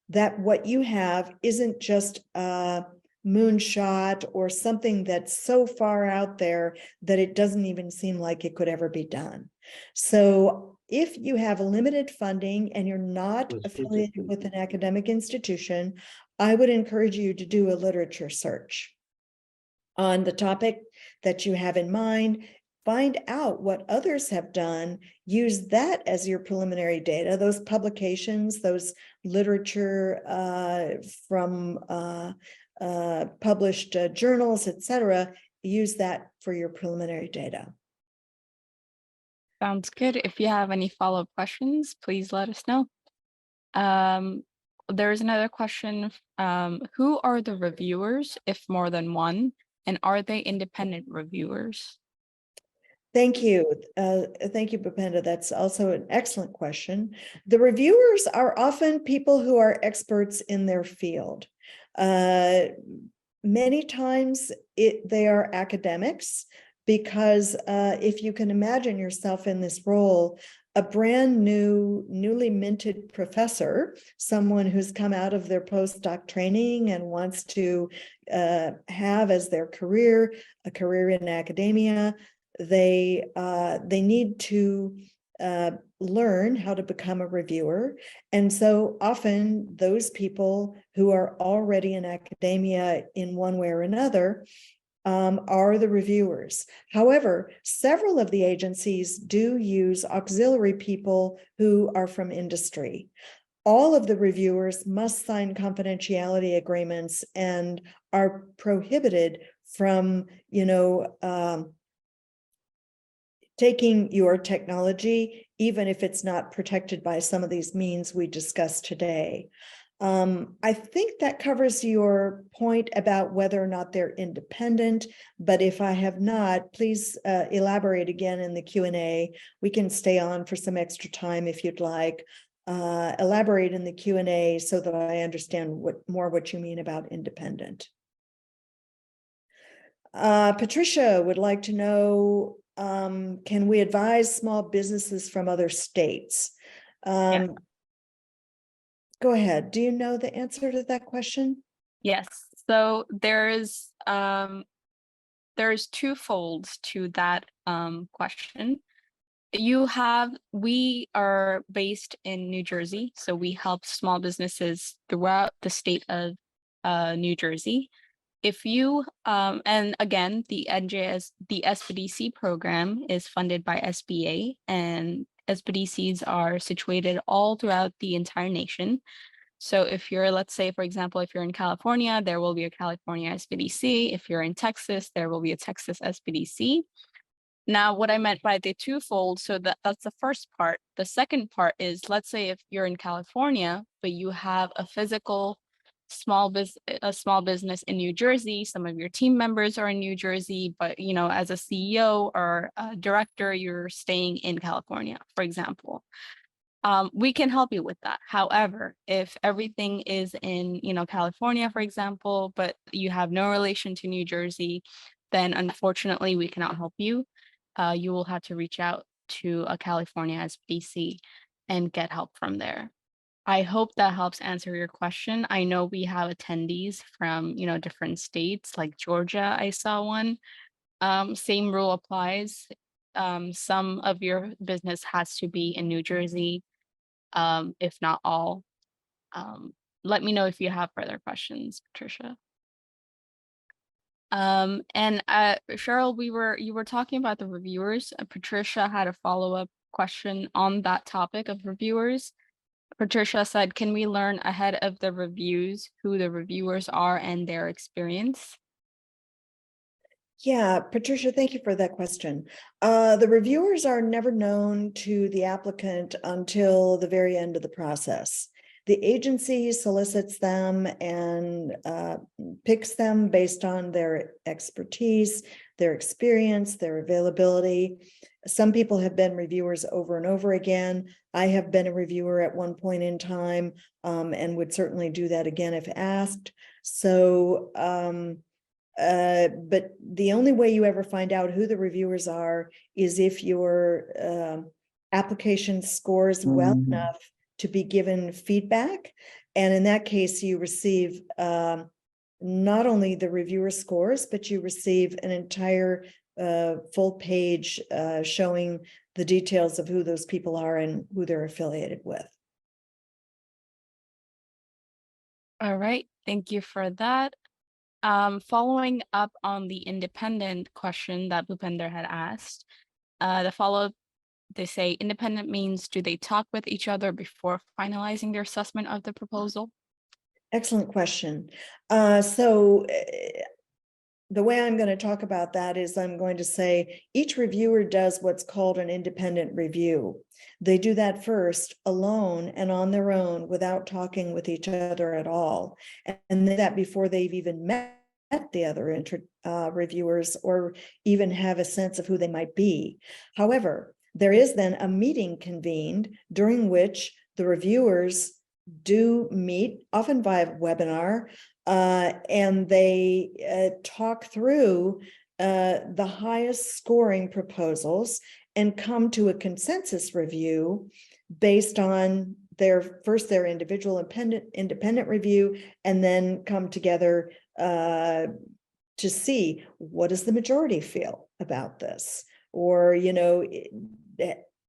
that what you have isn't just a moonshot or something that's so far out there that it doesn't even seem like it could ever be done. So if you have limited funding and you're not affiliated with an academic institution, I would encourage you to do a literature search on the topic that you have in mind. Find out what others have done, use that as your preliminary data, those publications, those literature from published journals, etc. Use that for your preliminary data. Sounds good. If you have any follow-up questions, please let us know. There's another question. Who are the reviewers, if more than one, and are they independent reviewers? Thank you. Thank you, Bhupinder. That's also an excellent question. The reviewers are often people who are experts in their field. Many times they are academics, because if you can imagine yourself in this role, a brand new, newly minted professor, someone who's come out of their postdoc training and wants to have as their career, a career in academia, they need to learn how to become a reviewer. And so often those people who are already in academia in one way or another are the reviewers. However, several of the agencies do use auxiliary people who are from industry. All of the reviewers must sign confidentiality agreements and are prohibited from, taking your technology, even if it's not protected by some of these means we discussed today. I think that covers your point about whether or not they're independent, but if I have not, please elaborate again in the Q&A. We can stay on for some extra time if you'd like. Elaborate in the Q&A so that I understand what you mean about independent. Patricia would like to know, can we advise small businesses from other states? Yeah. Go ahead. Do you know the answer to that question? Yes. So there's two folds to that question. We are based in New Jersey, so we help small businesses throughout the state of New Jersey. If you and again, the SBDC program is funded by SBA, and SBDCs are situated all throughout the entire nation. So if you're, let's say, for example, if you're in California, there will be a California SBDC. If you're in Texas, there will be a Texas SBDC. Now, what I meant by the twofold, so that's the first part. The second part is, let's say if you're in California, but you have a physical small business in New Jersey, some of your team members are in New Jersey, but as a CEO or a director, you're staying in California, for example. We can help you with that. However, if everything is in, California, for example, but you have no relation to New Jersey, then unfortunately we cannot help you. You will have to reach out to a California SBDC and get help from there. I hope that helps answer your question. I know we have attendees from, different states like Georgia. I saw one. Same rule applies. Some of your business has to be in New Jersey, if not all. Let me know if you have further questions, Patricia. And Cheryl, you were talking about the reviewers. Patricia had a follow-up question on that topic of reviewers. Patricia said, can we learn ahead of the reviews who the reviewers are and their experience? Yeah, Patricia, thank you for that question. The reviewers are never known to the applicant until the very end of the process. The agency solicits them and picks them based on their expertise, their experience, their availability. Some people have been reviewers over and over again. I have been a reviewer at one point in time and would certainly do that again if asked. So, but the only way you ever find out who the reviewers are is if your application scores well enough to be given feedback. And in that case, you receive not only the reviewer scores, but you receive an entire full page showing the details of who those people are and who they're affiliated with. All right, thank you for that. Following up on the independent question that Bhupender had asked, the follow-up, they say independent means, do they talk with each other before finalizing their assessment of the proposal? Excellent question. So the way I'm going to talk about that is I'm going to say each reviewer does what's called an independent review. They do that first alone and on their own without talking with each other at all. And that before they've even met the other reviewers or even have a sense of who they might be. However, there is then a meeting convened during which the reviewers do meet, often via webinar, and they talk through the highest scoring proposals and come to a consensus review based on their individual independent review, and then come together to see what does the majority feel about this. or,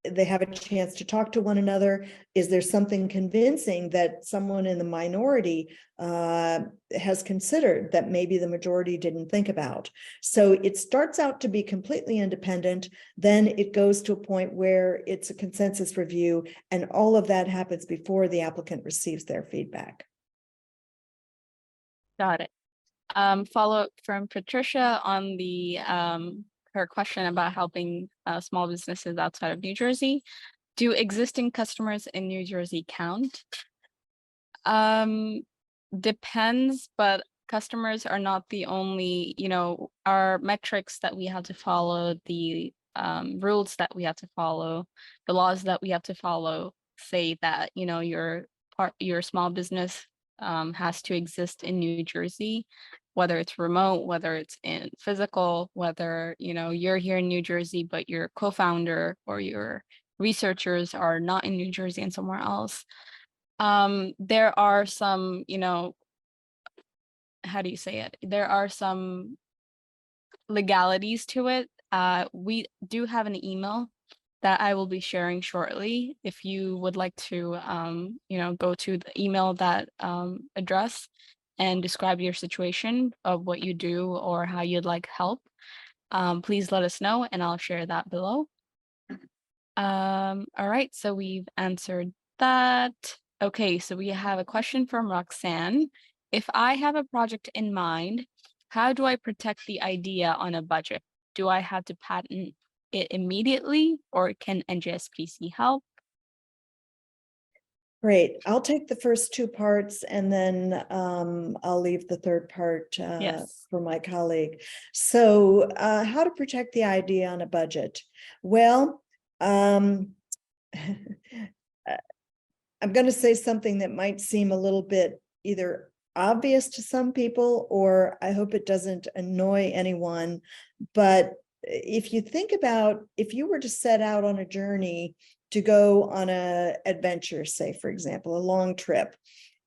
they have a chance to talk to one another. Is there something convincing that someone in the minority has considered that maybe the majority didn't think about? So it starts out to be completely independent. Then it goes to a point where it's a consensus review, and all of that happens before the applicant receives their feedback. Got it. Follow-up from Patricia on the her question about helping small businesses outside of New Jersey. Do existing customers in New Jersey count? Depends, but customers are not the only, our metrics that we have to follow, the rules that we have to follow, the laws that we have to follow say that, your small business has to exist in New Jersey, whether it's remote, whether it's in physical, whether, you're here in New Jersey, but your co-founder or your researchers are not in New Jersey and somewhere else. There are some, how do you say it? There are some legalities to it. We do have an email that I will be sharing shortly. If you would like to, go to the email that address and describe your situation of what you do or how you'd like help, please let us know and I'll share that below. All right, so we've answered that. Okay, so we have a question from Roxanne. If I have a project in mind, how do I protect the idea on a budget? Do I have to patent it immediately, or can NJSBDC help? Great. I'll take the first two parts, and then I'll leave the third part Yes. for my colleague. So how to protect the idea on a budget? Well, I'm going to say something that might seem a little bit either obvious to some people, or I hope it doesn't annoy anyone. But if you think about, if you were to set out on a journey to go on a adventure, say, for example, a long trip,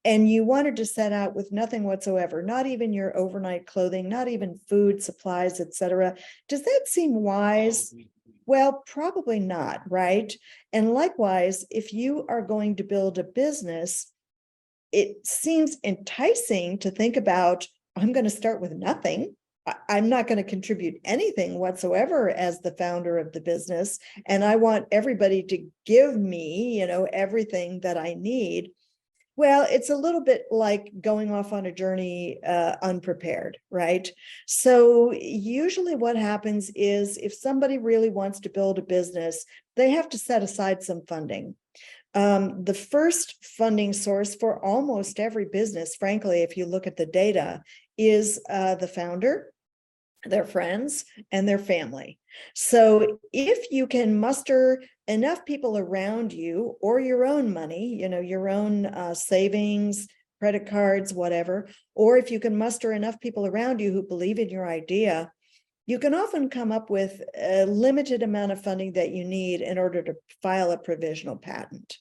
and you wanted to set out with nothing whatsoever, not even your overnight clothing, not even food, supplies, etc., does that seem wise? Well, probably not, right? And likewise, if you are going to build a business, it seems enticing to think about, I'm going to start with nothing. I'm not going to contribute anything whatsoever as the founder of the business, and I want everybody to give me, everything that I need. Well, it's a little bit like going off on a journey unprepared, right? So usually what happens is if somebody really wants to build a business, they have to set aside some funding. The first funding source for almost every business, frankly, if you look at the data, is the founder, their friends, and their family. So if you can muster enough people around you, or your own money, your own savings, credit cards, whatever, or if you can muster enough people around you who believe in your idea, you can often come up with a limited amount of funding that you need in order to file a provisional patent.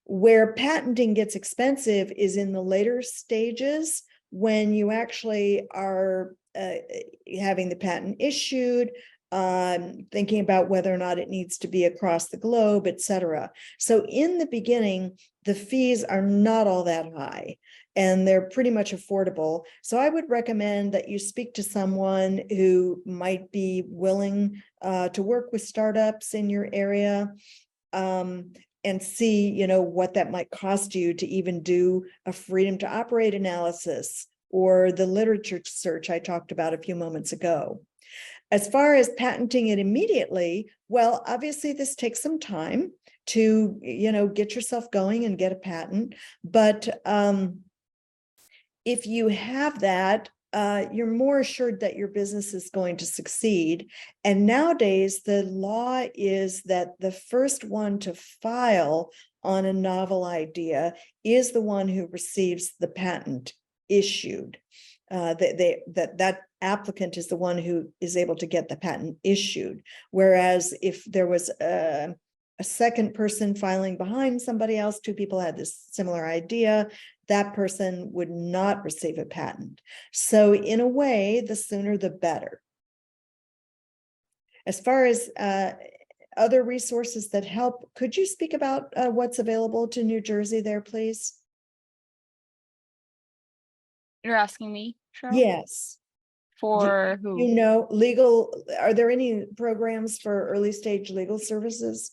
Where patenting gets expensive is in the later stages, when you actually are having the patent issued, thinking about whether or not it needs to be across the globe, etc. So in the beginning, the fees are not all that high, and they're pretty much affordable. So I would recommend that you speak to someone who might be willing to work with startups in your area, and see, what that might cost you to even do a freedom to operate analysis or the literature search I talked about a few moments ago. As far as patenting it immediately, well, obviously this takes some time to, get yourself going and get a patent. But if you have that, you're more assured that your business is going to succeed. And nowadays, the law is that the first one to file on a novel idea is the one who receives the patent issued. That applicant is the one who is able to get the patent issued. Whereas if there was a second person filing behind somebody else, two people had this similar idea, that person would not receive a patent. So in a way, the sooner the better. As far as other resources that help, could you speak about what's available to New Jersey there, please? You're asking me, Cheryl? Yes. For You who? know, legal, are there any programs for early stage legal services?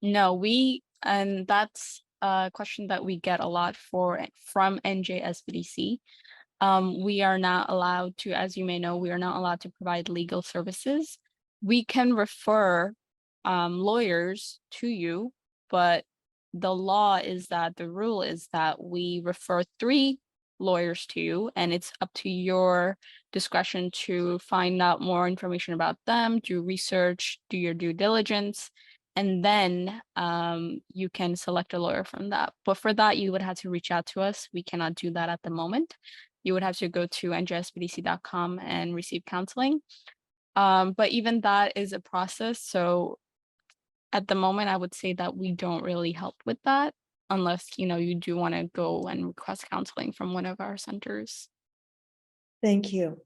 No, and that's a question that we get a lot from NJSBDC. We are not allowed to, as you may know, we are not allowed to provide legal services. We can refer lawyers to you, but the rule is that we refer 3 lawyers to you, and it's up to your discretion to find out more information about them, do research, do your due diligence, and then you can select a lawyer from that. But for that, you would have to reach out to us. We cannot do that at the moment. You would have to go to njsbdc.com and receive counseling. But even that is a process. So at the moment, I would say that we don't really help with that unless, you do want to go and request counseling from one of our centers. Thank you.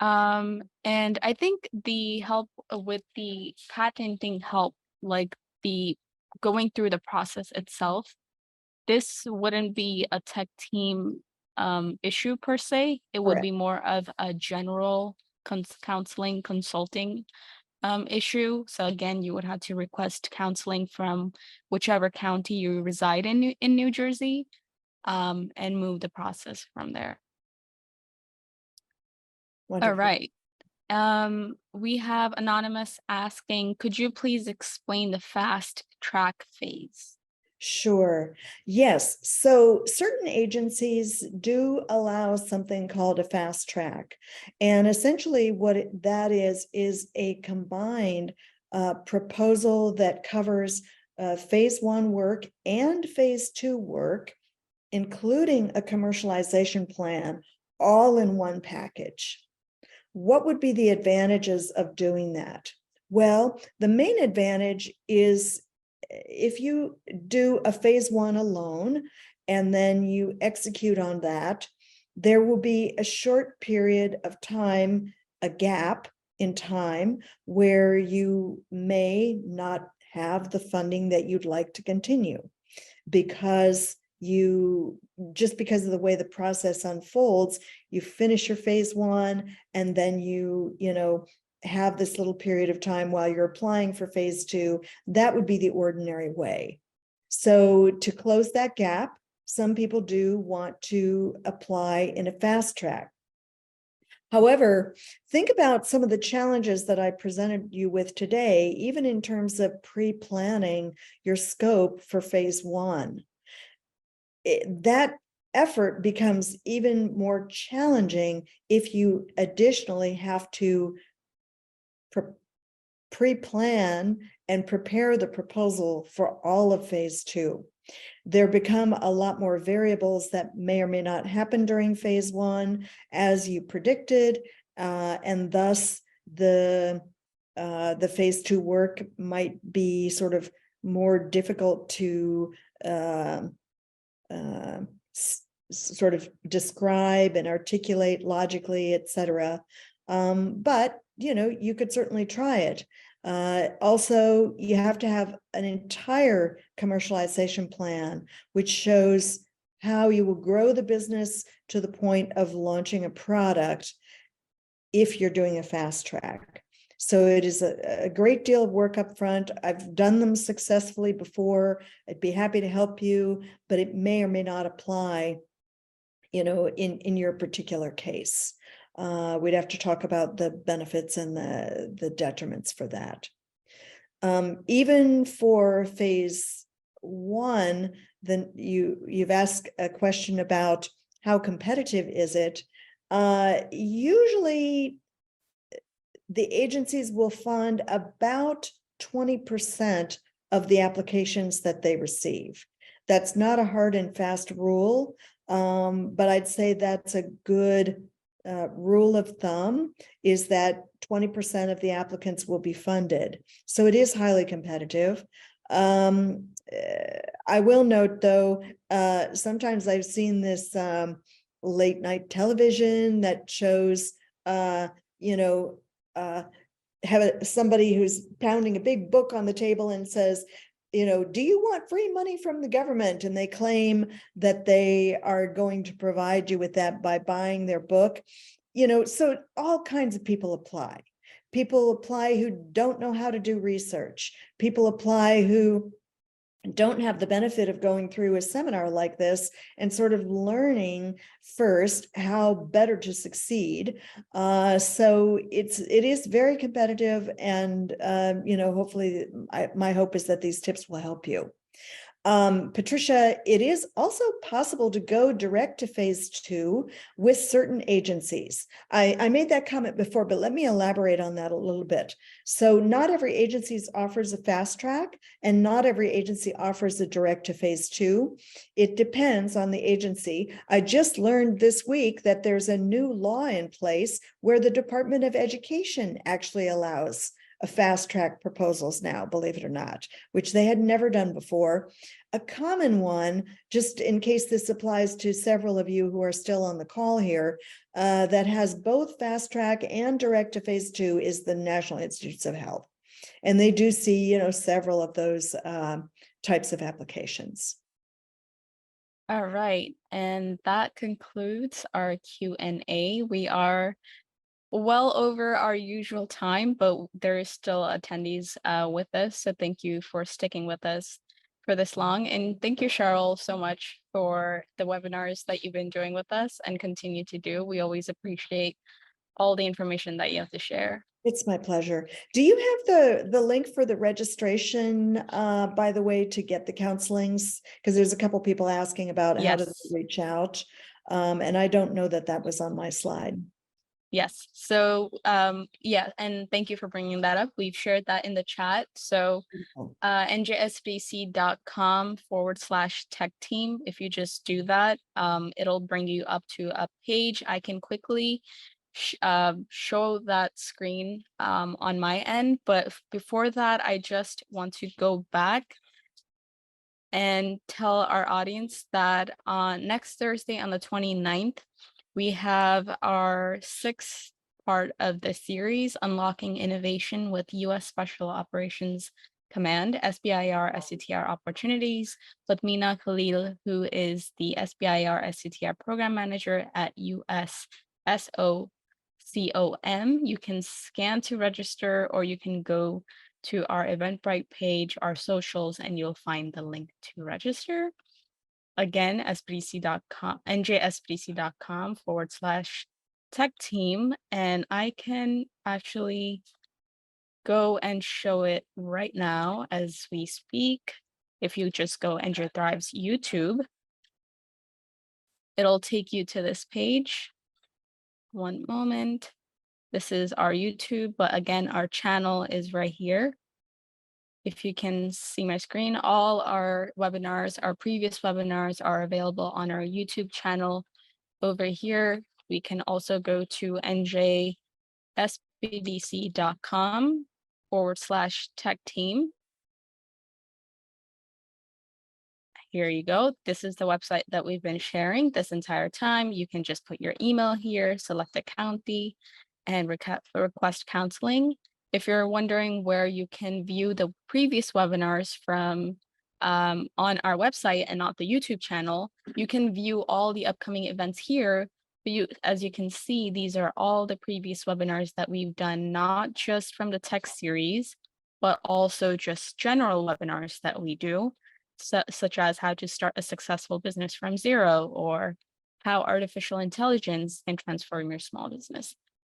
And I think the help with the patenting help, like the going through the process itself, this wouldn't be a tech team issue per se. It would Correct. be more of a general counseling consulting issue. So again, you would have to request counseling from whichever county you reside in New Jersey, and move the process from there. Wonderful. All right. We have Anonymous asking, could you please explain the fast track phase? Sure. Yes. So certain agencies do allow something called a fast track. And essentially what that is a combined proposal that covers phase 1 work and phase 2 work, including a commercialization plan, all in one package. What would be the advantages of doing that? Well, the main advantage is if you do a phase 1 alone and then you execute on that, there will be a short period of time, a gap in time, where you may not have the funding that you'd like to continue because because of the way the process unfolds, you finish your phase 1 and then you have this little period of time while you're applying for phase 2. That would be the ordinary way. So to close that gap, some people do want to apply in a fast track. However, think about some of the challenges that I presented you with today, even in terms of pre-planning your scope for phase 1. That effort becomes even more challenging if you additionally have to pre-plan and prepare the proposal for all of phase 2. There become a lot more variables that may or may not happen during phase 1 as you predicted, and thus the phase 2 work might be sort of more difficult to sort of describe and articulate logically, etc. But you could certainly try it. Also, you have to have an entire commercialization plan, which shows how you will grow the business to the point of launching a product if you're doing a fast track. So it is a great deal of work up front. I've done them successfully before. I'd be happy to help you, but it may or may not apply, in your particular case. We'd have to talk about the benefits and the detriments for that. Even for phase 1, then you've asked a question about how competitive is it. Usually the agencies will fund about 20% of the applications that they receive. That's not a hard and fast rule, but I'd say that's a good rule of thumb, is that 20% of the applicants will be funded. So it is highly competitive. I will note, though, sometimes I've seen this late night television that shows, somebody who's pounding a big book on the table and says, do you want free money from the government? And they claim that they are going to provide you with that by buying their book. So all kinds of people apply. People apply who don't know how to do research. People apply who don't have the benefit of going through a seminar like this and sort of learning first how better to succeed. So it is very competitive, and hopefully my hope is that these tips will help you. Patricia, it is also possible to go direct to phase 2 with certain agencies. I made that comment before, but let me elaborate on that a little bit. So not every agency offers a fast track, and not every agency offers a direct to phase 2. It depends on the agency. I just learned this week that there's a new law in place where the Department of Education actually allows a fast track proposals now, believe it or not, which they had never done before. A common one, just in case this applies to several of you who are still on the call here, that has both fast track and direct to phase 2 is the National Institutes of Health. And they do see, several of those types of applications. All right, and that concludes our Q&A. We are well over our usual time, but there is still attendees with us. So thank you for sticking with us for this long. And thank you, Cheryl, so much for the webinars that you've been doing with us and continue to do. We always appreciate all the information that you have to share. It's my pleasure. Do you have the link for the registration, by the way, to get the counselings? Because there's a couple people asking about how to reach out. And I don't know that was on my slide. Yes. So yeah, and thank you for bringing that up. We've shared that in the chat. So njsbdc.com/tech team. If you just do that, it'll bring you up to a page. I can quickly show that screen on my end. But before that, I just want to go back and tell our audience that on next Thursday on the 29th, we have our 6th part of the series, Unlocking Innovation with U.S. Special Operations Command, SBIR STTR Opportunities, with Mina Khalil, who is the SBIR STTR Program Manager at USSOCOM. You can scan to register, or you can go to our Eventbrite page, our socials, and you'll find the link to register. Again, njsbdc.com/tech team. And I can actually go and show it right now as we speak. If you just go NJ Thrive's YouTube, it'll take you to this page. One moment. This is our YouTube, but again, our channel is right here. If you can see my screen, all our webinars, our previous webinars are available on our YouTube channel over here. We can also go to njsbdc.com/tech team. Here you go. This is the website that we've been sharing this entire time. You can just put your email here, select a county, and request counseling. If you're wondering where you can view the previous webinars from on our website and not the YouTube channel, you can view all the upcoming events here. As you can see, these are all the previous webinars that we've done, not just from the tech series, but also just general webinars that we do, such as how to start a successful business from zero, or how artificial intelligence can transform your small business.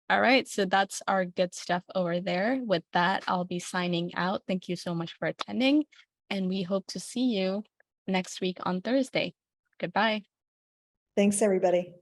All right, so that's our good stuff over there. With that, I'll be signing out. Thank you so much for attending, and we hope to see you next week on Thursday. Goodbye. Thanks, everybody.